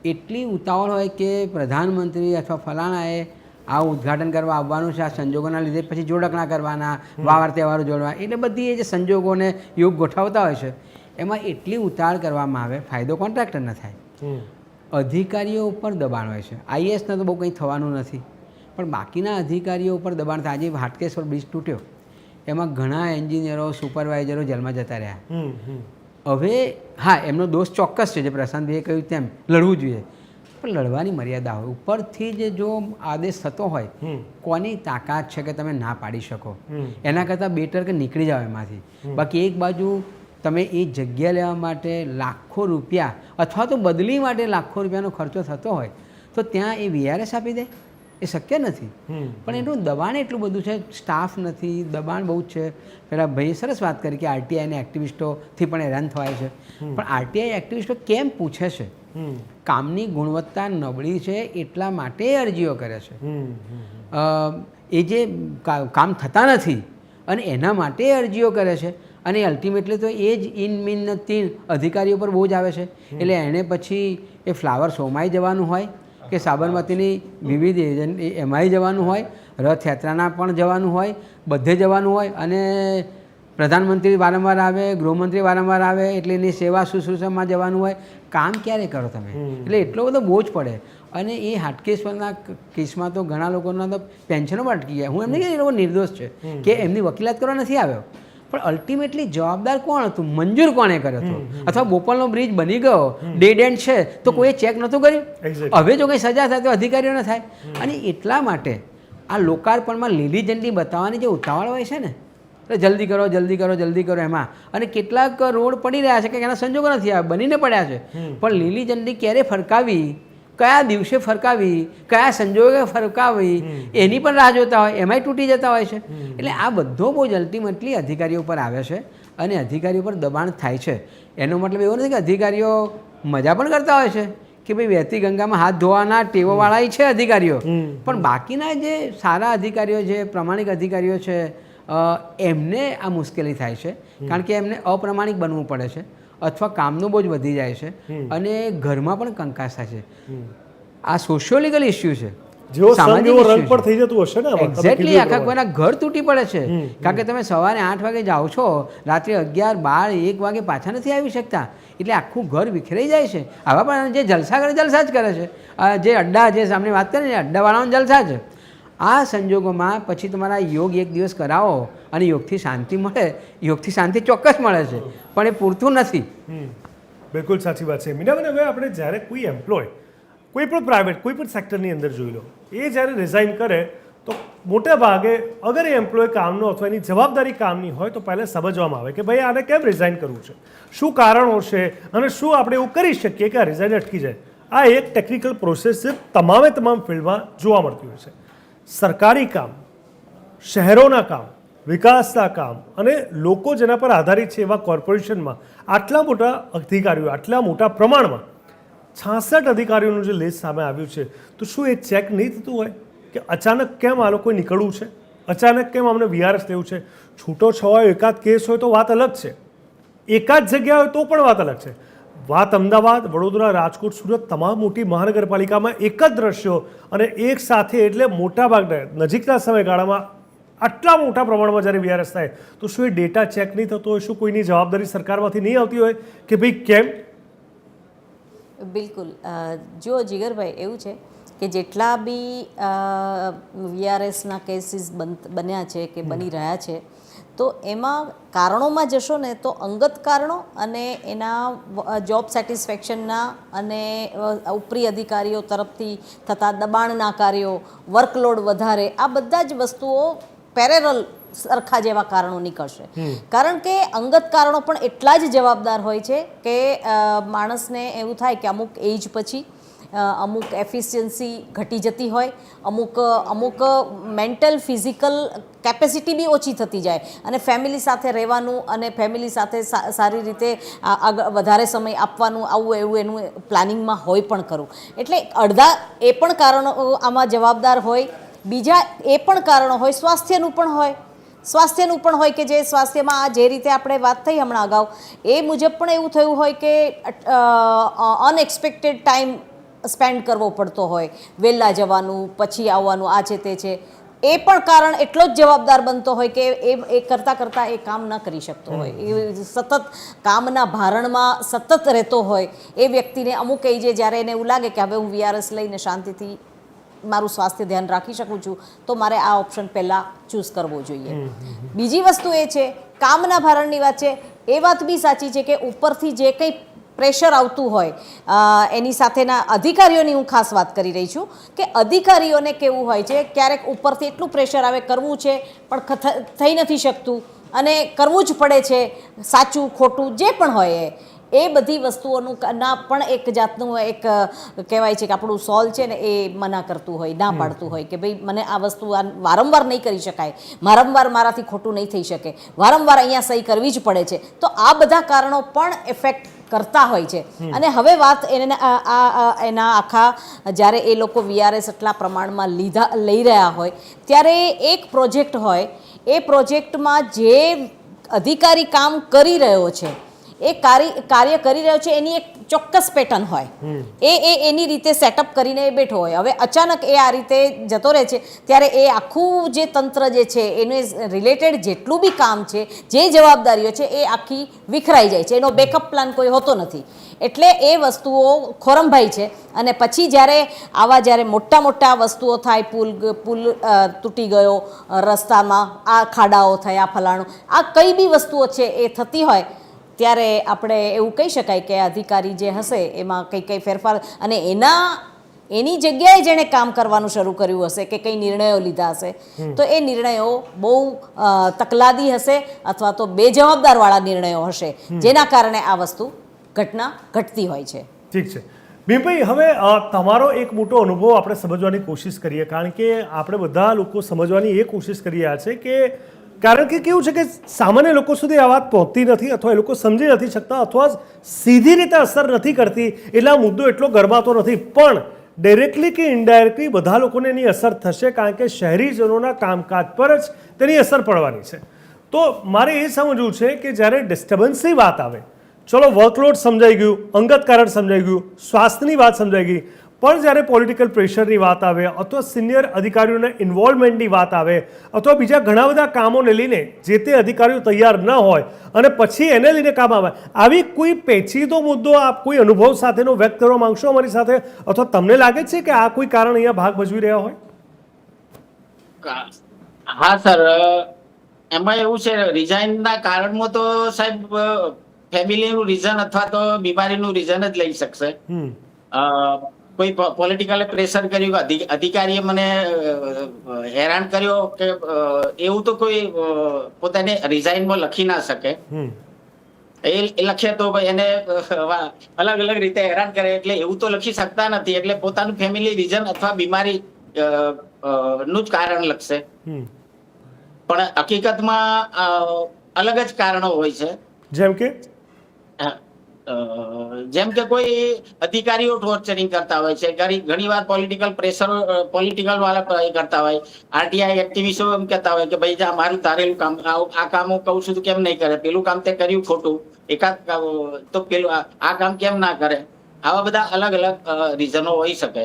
એટલી ઉતાવળ હોય કે પ્રધાનમંત્રી અથવા ફલાણાએ આ ઉદ્ઘાટન કરવા આવવાનું છે, આ સંજોગોના લીધે પછી જોડકણા કરવાના, વાર તહેવારો જોડવા, એટલે બધી એ જે સંજોગોને યોગ ગોઠવતા હોય છે એમાં એટલી ઉતાવળ કરવામાં આવે, ફાયદો કોન્ટ્રાક્ટરને થાય. અધિકારીઓ ઉપર દબાણ હોય છે. IASને તો બહુ કંઈ થવાનું નથી, પણ બાકીના અધિકારીઓ ઉપર દબાણ થાય. આજે હાટકેશ્વર બ્રિજ તૂટ્યો, એમાં ઘણા એન્જિનિયરો, સુપરવાઇઝરો જેલમાં જતા રહ્યા. હવે હા, એમનો દોષ ચોક્કસ છે, જે પ્રશાંતભાઈએ કહ્યું તેમ લડવું જોઈએ, પણ લડવાની મર્યાદા હોય. ઉપરથી જ જો આદેશ થતો હોય, કોની તાકાત છે કે તમે ના પાડી શકો? એના કરતાં બેટર કે નીકળી જાવ એમાંથી. બાકી એક બાજુ તમે એ જગ્યા લેવા માટે લાખો રૂપિયા અથવા તો બદલી માટે લાખો રૂપિયાનો ખર્ચો થતો હોય તો ત્યાં એ વીઆરએસ આપી દે? એ શક્ય નથી. પણ એનું દબાણ એટલું બધું છે, સ્ટાફ નથી, દબાણ બહુ જ છે. પેલા ભાઈએ સરસ વાત કરી કે આરટીઆઈ અને એક્ટિવિસ્ટોથી પણ હેરાન થવાય છે. પણ આરટીઆઈ એક્ટિવિસ્ટો કેમ પૂછે છે? કામની ગુણવત્તા નબળી છે એટલા માટે અરજીઓ કરે છે. એ જે કામ થતા નથી અને એના માટે અરજીઓ કરે છે. અને અલ્ટિમેટલી તો એ જ ઇનમિનતી અધિકારીઓ પર બહુ જ આવે છે. એટલે એણે પછી એ ફ્લાવર શોમાં જવાનું હોય કે સાબરમતીની વિવિધ એમાંય જવાનું હોય, રથયાત્રાના પણ જવાનું હોય, બધે જવાનું હોય. અને પ્રધાનમંત્રી વારંવાર આવે, ગૃહમંત્રી વારંવાર આવે, એટલે એની સેવા શુશ્રૂષામાં જવાનું હોય. કામ ક્યારે કરો તમે? એટલે એટલો બધો બોજ પડે. અને એ હાટકેશ્વરના કેસમાં તો ઘણા લોકોના તો પેન્શનો પણ અટકી ગયા. હું એમ નહીં કે એ લોકો નિર્દોષ છે કે એમની વકીલાત કરવા નથી આવ્યો, પણ અલ્ટિમેટલી જવાબદાર કોણ હતું? મંજૂર કોણે કર્યો હતો? અથવા બોપલનો બ્રિજ બની ગયો, ડેડ એન્ડ છે, તો કોઈએ ચેક નહોતું કર્યું? હવે જો કંઈ સજા થાય તો અધિકારીઓને થાય. અને એટલા માટે આ લોકાર્પણમાં લીલી ઝંડી બતાવવાની જે ઉતાવળ હોય છે ને, તો જલ્દી કરો જલ્દી કરો જલ્દી કરો એમાં. અને કેટલાક રોડ પડી રહ્યા છે કે એના સંજોગો નથી આવ્યા, બનીને પડ્યા છે. પણ લીલી ઝંડી ક્યારે ફરકાવી, કયા દિવસે ફરકાવી, કયા સંજોગે ફરકાવી, એની પણ રાહ જોતા હોય, એમાંય તૂટી જતા હોય છે. એટલે આ બધો બોજ અલ્ટિમેટલી અધિકારીઓ પર આવે છે અને અધિકારીઓ પર દબાણ થાય છે. એનો મતલબ એવો નથી કે અધિકારીઓ મજા પણ કરતા હોય છે કે ભાઈ વહેતી ગંગામાં હાથ ધોવાના ટેવોવાળા છે અધિકારીઓ. પણ બાકીના જે સારા અધિકારીઓ છે, પ્રમાણિક અધિકારીઓ છે, એમને આ મુશ્કેલી થાય છે. કારણ કે એમને અપ્રમાણિક બનવું પડે છે અથવા કામનો બોજ વધી જાય છે અને ઘરમાં પણ કંકાસ થાય છે. આ સોશિયો લીગલ ઇસ્યુ છે, એક્ઝેક્ટલી. આખા કોઈના ઘર તૂટી પડે છે કારણ કે તમે સવારે 8 વાગે જાઓ છો, રાત્રે 11, 12, 1 વાગે પાછા નથી આવી શકતા. એટલે આખું ઘર વિખરાઈ જાય છે. આવા પણ જે જલસા કરે જલસા જ કરે છે. જે અડ્ડા, જે સામે વાત કરે ને, અડ્ડાવાળાનો જલસા છે. આ સંજોગોમાં પછી તમારા યોગ એક દિવસ કરાવો અને યોગથી શાંતિ મળે. યોગથી શાંતિ ચોક્કસ મળે છે, પણ એ પૂરતું નથી. બિલકુલ સાચી વાત છે મીનાબેન. હવે આપણે જ્યારે કોઈ એમ્પ્લોય કોઈ પણ પ્રાઇવેટ કોઈ પણ સેક્ટરની અંદર જોઈ લો, એ જ્યારે રિઝાઇન કરે તો મોટા ભાગે અગર એ એમ્પ્લોય કામનો અથવા એની જવાબદારી કામની હોય તો પહેલાં સમજવામાં આવે કે ભાઈ આને કેમ રિઝાઇન કરવું છે, શું કારણો છે અને શું આપણે એવું કરી શકીએ કે આ રિઝાઇન અટકી જાય. આ એક ટેકનિકલ પ્રોસેસ છે, તમામ ફિલ્ડમાં જોવા મળતી હોય છે. સરકારી કામ, શહેરોના કામ, વિકાસના કામ અને લોકો જેના પર આધારિત છે એવા કોર્પોરેશનમાં આટલા મોટા અધિકારીઓ, આટલા મોટા પ્રમાણમાં 66 અધિકારીઓનું જે લિસ્ટ સામે આવ્યું છે, તો શું એ ચેક નહીં થતું હોય કે અચાનક કેમ આ લોકોએ નીકળવું છે, અચાનક કેમ અમને વીઆરએસ લેવું છે? છૂટો છવાયો એકાદ કેસ હોય તો વાત અલગ છે, એકાદ જગ્યા હોય તો પણ વાત અલગ છે. વાત અમદાવાદ, વડોદરા, રાજકોટ, સુરત તમામ મોટી મહાનગરપાલિકામાં એક જ દ્રશ્યો અને એક સાથે, એટલે મોટાભાગના નજીકના સમયગાળામાં આટલા મોટા પ્રમાણમાં જ્યારે વીઆરએસ થાય તો શું એ ડેટા ચેક નહીં થતો હોય? શું કોઈની જવાબદારી સરકારમાંથી નહીં આવતી હોય કે ભાઈ કેમ? બિલકુલ. જો જીગરભાઈ, એવું છે કે જેટલા બી વીઆરએસના કેસીસ બન્યા છે કે બની રહ્યા છે, તો એમાં કારણોમાં જશો ને તો અંગત કારણો અને એના જોબ સેટિસ્ફેક્શનના અને ઉપરી અધિકારીઓ તરફથી થતા દબાણના કાર્યો, વર્કલોડ વધારે, આ બધા જ વસ્તુઓ પેરેરલ સરખા જેવા કારણો નીકળશે. કારણ કે અંગત કારણો પણ એટલા જ જવાબદાર હોય છે કે માણસને એવું થાય કે અમુક એજ પછી અમુક એફિશિયન્સી ઘટી જતી હોય, અમુક મેન્ટલ ફિઝિકલ કેપેસિટી બી ઓછી થતી જાય અને ફેમિલી સાથે રહેવાનું અને ફેમિલી સાથે સારી રીતે વધારે સમય આપવાનું, આવું એવું એનું પ્લાનિંગમાં હોય પણ ખરું. એટલે અડધા એ પણ કારણો આમાં જવાબદાર હોય. બીજા એ પણ કારણો હોય, સ્વાસ્થ્યનું પણ હોય કે જે સ્વાસ્થ્યમાં જે રીતે આપણે વાત થઈ હમણાં અગાઉ, એ મુજબ પણ એવું થયું હોય કે અનએક્સપેક્ટેડ ટાઈમ સ્પેન્ડ કરવો પડતો હોય, વહેલા જવાનું, પછી આવવાનું, આ છે તે છે. એ પણ કારણ એટલો જ જવાબદાર બનતો હોય કે એ કરતાં એ કામ ન કરી શકતો હોય, એ સતત કામના ભારણમાં સતત રહેતો હોય. એ વ્યક્તિને અમુક એજે જ્યારે એને એવું લાગે કે હવે હું વીઆરએસ લઈને શાંતિથી મારું સ્વાસ્થ્ય ધ્યાન રાખી શકું છું, તો મારે આ ઓપ્શન પહેલાં ચૂઝ કરવો જોઈએ. બીજી વસ્તુ એ છે, કામના ભારણની વાત છે, એ વાત બી સાચી છે કે ઉપરથી જે કંઈ પ્રેશર આવતું હોય એની સાથેના અધિકારીઓની હું ખાસ વાત કરી રહી છું કે અધિકારીઓને કેવું હોય છે, ક્યારેક ઉપરથી એટલું પ્રેશર આવે, કરવું છે પણ થઈ નથી શકતું, અને કરવું જ પડે છે, સાચું ખોટું જે પણ હોય એ બધી વસ્તુઓનું ના પણ એક જાતનું એક કહેવાય છે કે આપણું સોલ છે ને એ મના કરતું હોય, ના પાડતું હોય કે ભાઈ મને આ વસ્તુ વારંવાર નહીં કરી શકાય, વારંવાર મારાથી ખોટું નહીં થઈ શકે, વારંવાર અહીંયા સહી કરવી જ પડે છે. તો આ બધા કારણો પણ ઇફેક્ટ કરતા હોય છે. અને હવે વાત એના આખા જ્યારે એ લોકો VRS એટલા પ્રમાણમાં લઈ રહ્યા હોય ત્યારે એક પ્રોજેક્ટ હોય, એ પ્રોજેક્ટમાં જે અધિકારી કામ કરી રહ્યો છે, એ કાર્ય કરી રહ્યો છે, એની એક ચોક્કસ પેટર્ન હોય, એની રીતે સેટઅપ કરીને એ બેઠો હોય. હવે અચાનક એ આ રીતે જતો રહે છે ત્યારે એ આખું જે તંત્ર જે છે એને રિલેટેડ જેટલું બી કામ છે, જે જવાબદારીઓ છે એ આખી વિખરાઈ જાય છે, એનો બેકઅપ પ્લાન કોઈ હોતો નથી. એટલે એ વસ્તુઓ ખોરંભાઈ છે. અને પછી જ્યારે મોટા વસ્તુઓ થાય, પુલ તૂટી ગયો રસ્તામાં, આ ખાડાઓ થયા, ફલાણું, આ કઈ બી વસ્તુઓ છે એ થતી હોય ત્યારે આપણે એવું કહી શકાય કે અધિકારી જે હશે એમાં કઈ ફેરફાર, અને એની જગ્યાએ જેણે કામ કરવાનું શરૂ કર્યું હશે કે કંઈ નિર્ણયો લીધા હશે તો એ નિર્ણયો બહુ તકલાદી હશે અથવા તો બેજવાબદારવાળા નિર્ણયો હશે, જેના કારણે આ ઘટના ઘટતી હોય છે. ઠીક છે ભીમભાઈ, હવે તમારો એક મોટો અનુભવ આપણે સમજવાની કોશિશ કરીએ, કારણ કે આપણે બધા લોકો સમજવાની એ કોશિશ કરી રહ્યા છે કે કારણ કે કેવું છે કે સામાન્ય લોકો સુધી આ વાત પહોંચતી નથી, અથવા એ લોકો સમજી નથી શકતા, અથવા સીધી રીતે અસર નથી કરતી, એટલે આ મુદ્દો એટલો ગરમાતો નથી. પણ ડાયરેક્ટલી કે ઇનડાયરેક્ટલી બધા લોકોને એની અસર થશે, કારણ કે શહેરીજનોના કામકાજ પર જ તેની અસર પડવાની છે. તો મારે એ સમજવું છે કે જ્યારે ડિસ્ટર્બન્સની વાત આવે, ચલો વર્કલોડ સમજાઈ ગયું, અંગત કારણ સમજાઈ ગયું, સ્વાસ્થ્યની વાત સમજાઈ ગઈ, પણ જ્યારે પોલિટિકલ પ્રેશરની વાત આવે, અથવા સિનિયર અધિકારીઓના ઇન્વોલ્વમેન્ટની વાત આવે, અથવા બીજા ઘણા બધા કામોને લઈને જે તે અધિકારીઓ તૈયાર ન હોય અને પછી એને લઈને કામ આવે, આવી કોઈ પેચીદો મુદ્દો આપ કોઈ અનુભવ સાથેનો વ્યક્ત કરવા માંગશો અમારી સાથે, અથવા તમને લાગે છે કે આ કોઈ કારણ અહીંયા ભાગ ભજવી રહ્યા હોય? હા સર, એમાં એવું છે, રિઝાઇનના કારણમાં તો સાહેબ ફેમિલીનું રીઝન અથવા તો બીમારીનું રીઝન જ લઈ શકશે. કોઈ પોલિટિકલ પ્રેશર કર્યું, અધિકારીએ મને હેરાન કર્યો કે એવું તો કોઈ પોતાને રિઝાઇનમાં લખી ના શકે. એ લખે તો એને અલગ અલગ રીતે હેરાન કરે, એટલે એવું તો લખી શકતા નથી. એટલે પોતાનું ફેમિલી રીઝન અથવા બીમારી નું જ કારણ લખશે. પણ હકીકતમાં અલગ જ કારણો હોય છે. જેમ કે કોઈ અધિકારીઓ ટોર્ચરિંગ કરતા હોય છે, ઘણી વાર પોલિટિકલ વાળા કરતા હોય, આરટીઆઈ એક્ટિવિસ્ટો એમ કહેતા હોય કે ભાઈ જા મારું ધારેલું કામ, આ કામ હું કહું છું કેમ નહીં કરે, પેલું કામ તે કર્યું ખોટું, એકાદ તો પેલું આ કામ કેમ ના કરે. આવા બધા અલગ અલગ રીઝનો હોઈ શકે.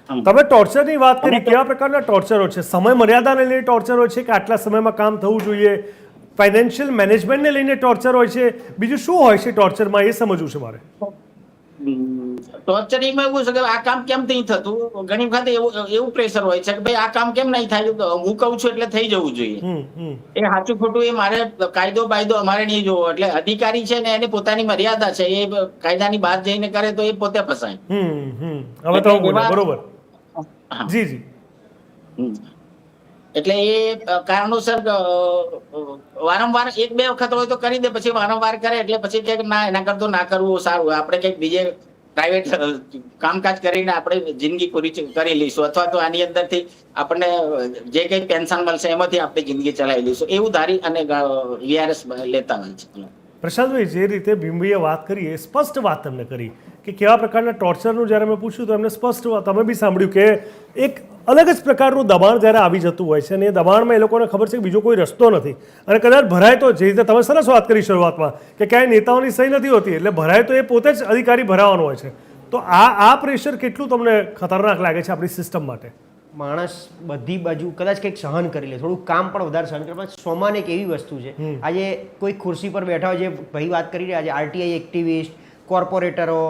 તમે ટોર્ચરની વાત કરી, કેવા પ્રકારના ટોર્ચરો છે? સમય મર્યાદાને લઈને ટોર્ચર હોય છે કે આટલા સમયમાં કામ થવું જોઈએ? ફાઇનાન્શિયલ મેનેજમેન્ટને લઈને ટોર્ચર હોય છે? બીજું શું હોય છે ટોર્ચરમાં, એ સમજવું છે મારે. ટોર્ચરિંગમાં એવું છે કે આ કામ કેમ નહીં થતું, ઘણી વખત એવું પ્રેશર હોય છે કે ભાઈ આ કામ કેમ નહીં થાય, હું કહું છું એટલે થઈ જવું જોઈએ. એ સાચું ખોટું એ મારે કાયદો અમારે નહીં જોવો. એટલે અધિકારી છે ને એને પોતાની મર્યાદા છે, એ કાયદાની બહાર જઈને કરે તો એ પોતે ફસાય. હવે તો બરોબર. જી જી. એટલે એ કારણોસર વારંવાર એક બે વખત હોય તો કરી દે, પછી વારંવાર કરે એટલે પછી કે ના, એના કરતો ના કરવું સારું, આપણે કંઈક બીજે પ્રાઇવેટ કામકાજ કરીને આપણે જિંદગી પૂરી કરી લઈશું, અથવા તો આની અંદરથી આપણને જે કંઈ પેન્શન મળશે એમાંથી આપણે જિંદગી ચલાવી લઈશું, એવું ધારી અને VRS લેતા હોય છે. પ્રશાંતભાઈ, જે રીતે ભીમભાઈએ વાત કરી એ સ્પષ્ટ વાત તમને કરી કે કેવા પ્રકારના ટોર્ચરનું જ્યારે મેં પૂછ્યું તો એમને સ્પષ્ટ તમે બી સાંભળ્યું કે એક અલગ જ પ્રકારનું દબાણ જ્યારે આવી જતું હોય છે, અને એ દબાણમાં એ લોકોને ખબર છે કે બીજો કોઈ રસ્તો નથી, અને કદાચ ભરાય તો, જે રીતે તમે સરસ વાત કરી શરૂઆતમાં કે ક્યાંય નેતાઓની સહી નથી હોતી, એટલે ભરાય તો એ પોતે જ અધિકારી ભરાવાનો હોય છે. તો આ પ્રેશર કેટલું તમને ખતરનાક લાગે છે આપણી સિસ્ટમ માટે? માણસ બધી બાજુ કદાચ કંઈક સહન કરી લે, થોડું કામ પણ વધારે સહન કરે, પણ સોમાન એક એવી વસ્તુ છે, આજે કોઈ ખુરશી પર બેઠા હોય, જે ભાઈ વાત કરી રહ્યા છે, આરટીઆઈ એક્ટિવિસ્ટ, કોર્પોરેટરો,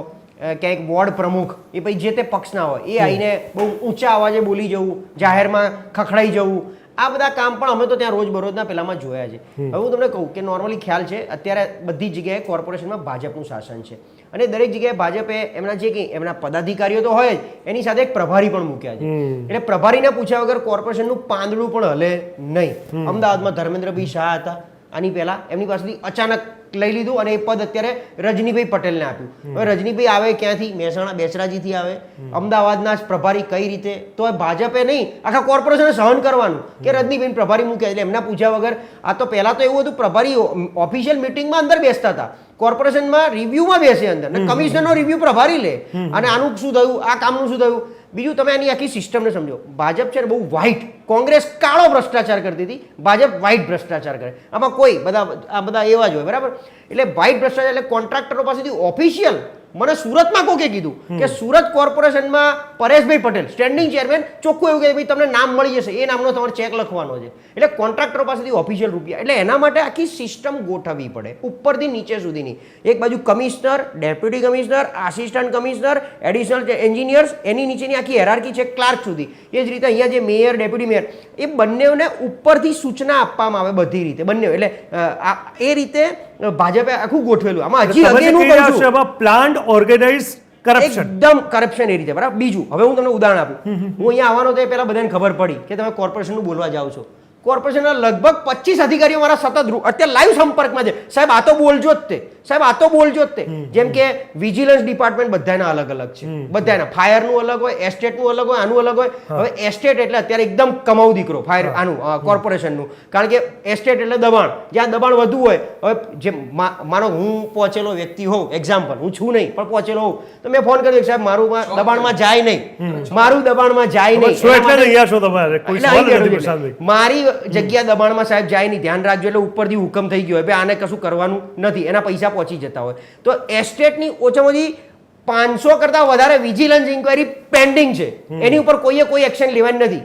ક્યાંક વોર્ડ પ્રમુખ, એ પછી જે તે પક્ષના હોય, એ આવીને બહુ ઊંચા અવાજે બોલી જવું, જાહેરમાં ખખડાઈ જવું, આ બધા કામ પણ અમે તો ત્યાં રોજબરોજના પેલામાં જોયા છે. હવે હું તમને કહું કે નોર્મલી ખ્યાલ છે અત્યારે બધી જગ્યાએ કોર્પોરેશનમાં ભાજપનું શાસન છે અને દરેક જગ્યાએ ભાજપે એમના જે કંઈ એમના પદાધિકારીઓ તો હોય જ, એની સાથે એક પ્રભારી પણ મૂક્યા છે. એટલે પ્રભારીને પૂછ્યા વગર કોર્પોરેશનનું પાંદડું પણ હલે નહીં. અમદાવાદમાં ધર્મેન્દ્રભાઈ શાહ હતા આની પહેલા, એમની પાસેથી અચાનક લઈ લીધું અને એ પદ અત્યારે રજનીભાઈ પટેલને આપ્યું. હવે રજનીભાઈ આવે ક્યાંથી? મહેસાણા બેચરાજીથી આવે. અમદાવાદના જ પ્રભારી કઈ રીતે? તો ભાજપે નહીં, આખા કોર્પોરેશને સહન કરવાનું કે રજનીભાઈ પ્રભારી મૂક્યા. એટલે એમના પૂછ્યા વગર આ તો પહેલા તો એવું હતું, પ્રભારી ઓફિશિયલ મિટિંગમાં અંદર બેસતા હતા, કોર્પોરેશનમાં રિવ્યુમાં બેસે અંદર, કમિશનરનો રિવ્યુ પ્રભારી લે અને આનું શું થયું, આ કામનું શું થયું. બીજું તમે આની આખી સિસ્ટમને સમજો. ભાજપ છે ને બહુ વ્હાઇટ, કોંગ્રેસ કાળો ભ્રષ્ટાચાર કરતી હતી, ભાજપ વ્હાઇટ ભ્રષ્ટાચાર કરે. આમાં કોઈ આ બધા એવા જ હોય, બરાબર. એટલે વ્હાઇટ ભ્રષ્ટાચાર એટલે કોન્ટ્રાક્ટરો પાસેથી ઓફિશિયલ, મને સુરતમાં કોકે કીધું કે સુરત કોર્પોરેશનમાં પરેશભાઈ પટેલ સ્ટેન્ડિંગ ચેરમેન ચોખ્ખું એવું કે ભાઈ તમને નામ મળી જશે, એ નામનો તમારે ચેક લખવાનો છે. એટલે કોન્ટ્રાક્ટરો પાસેથી ઓફિશિયલ રૂપિયા. એટલે એના માટે આખી સિસ્ટમ ગોઠવવી પડે ઉપરથી નીચે સુધીની. એક બાજુ commissioner, deputy commissioner, assistant commissioner, additional engineers, એની નીચેની આખી હેરાર્કી છે ક્લાર્ક સુધી. એ જ રીતે અહીંયા જે મેયર, ડેપ્યુટી મેયર, એ બંનેને ઉપરથી સૂચના આપવામાં આવે બધી રીતે, બંને. એટલે એ રીતે ભાજપે આખું ગોઠવેલું. આમાં હજી પ્લાન્ટ ઓર્ગેનાઇઝ કરપ્શન, એકદમ કરપ્શન એ રીતે, બરાબર. બીજું, હવે હું તમને ઉદાહરણ આપું. હું અહીંયા આવવાનો તો પહેલા બધાને ખબર પડી કે તમે કોર્પોરેશનનું બોલવા જાઓ છો. કોર્પોરેશનના લગભગ 25 અધિકારીઓ મારા સતત અત્યારે લાઈવ સંપર્કમાં છે. સાહેબ આ તો બોલજો જ તે, સાહેબ આ તો બોલજો જ તે. જેમ કે વિજિલન્સ ડિપાર્ટમેન્ટ બધાના અલગ અલગ છે, બધાના. ફાયરનું અલગ હોય, એસ્ટેટનું અલગ હોય, આનું અલગ હોય. હવે એસ્ટેટ એટલે અત્યારે એકદમ કમાઉ દીકરો, ફાયર આનું કોર્પોરેશનનું. કારણ કે એસ્ટેટ એટલે દબાણ, જ્યાં દબાણ વધુ હોય. હવે જે માનો હું પહોંચેલો વ્યક્તિ હોઉં, એક્ઝામ્પલ, હું છું નહીં પણ પહોંચેલો હોઉં, તો મેં ફોન કર્યો સાહેબ મારું દબાણમાં જાય નહીં, મારું દબાણમાં જાય નહીં, મારી જગ્યા દબાણમાં સાહેબ જાય નહીં, ધ્યાન રાખજો. એટલે ઉપરથી હુકમ થઈ ગયો ભાઈ આને કશું કરવાનું નથી, એના પૈસા પહોંચી જતા હોય. તો એસ્ટેટની ઓછામાં ઓછી 500 કરતા વધારે વિજિલન્સ ઇન્ક્વાયરી પેન્ડિંગ છે, એની ઉપર કોઈએ કોઈ એક્શન લેવાની નથી.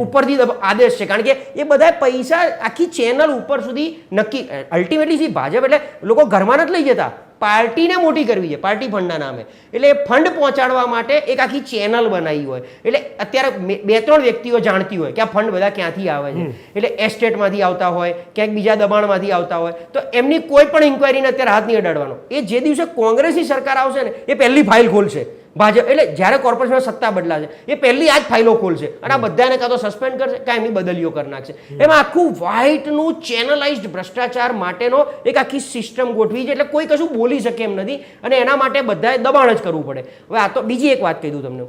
ઉપરથી આદેશ છે, કારણ કે એ બધા પૈસા આખી ચેનલ ઉપર સુધી નક્કી. અલ્ટિમેટલી ભાજપ એટલે લોકો ઘરમાં નથી લઈ જતા, પાર્ટીને મોટી કરવી છે, પાર્ટી ફંડના નામે. એટલે ફંડ પહોંચાડવા માટે એક આખી ચેનલ બનાવી હોય. એટલે અત્યારે 2-3 વ્યક્તિઓ જાણતી હોય કે આ ફંડ બધા ક્યાંથી આવે છે. એટલે એસ્ટેટમાંથી આવતા હોય, ક્યાંક બીજા દબાણમાંથી આવતા હોય, તો એમની કોઈ પણ ઇન્ક્વાયરીને અત્યારે હાથ નહીં અડાડવાનો. એ જે દિવસે કોંગ્રેસની સરકાર આવશે ને, એ પહેલી ફાઇલ ખોલશે ભાજપ. એટલે જ્યારે કોર્પોરેશનમાં સત્તા બદલાશે, એ પહેલી આ જ ફાઇલો ખોલશે અને આ બધાને કાં તો સસ્પેન્ડ કરશે, કાં એમની બદલીઓ કરી નાખશે. એમાં આખું વ્હાઇટનું ચેનલાઇઝ્ડ ભ્રષ્ટાચાર માટેનો એક આખી સિસ્ટમ ગોઠવી છે. એટલે કોઈ કશું બોલી શકે એમ નથી અને એના માટે બધાએ દબાણ જ કરવું પડે. હવે આ તો બીજી એક વાત કહી દઉં તમને.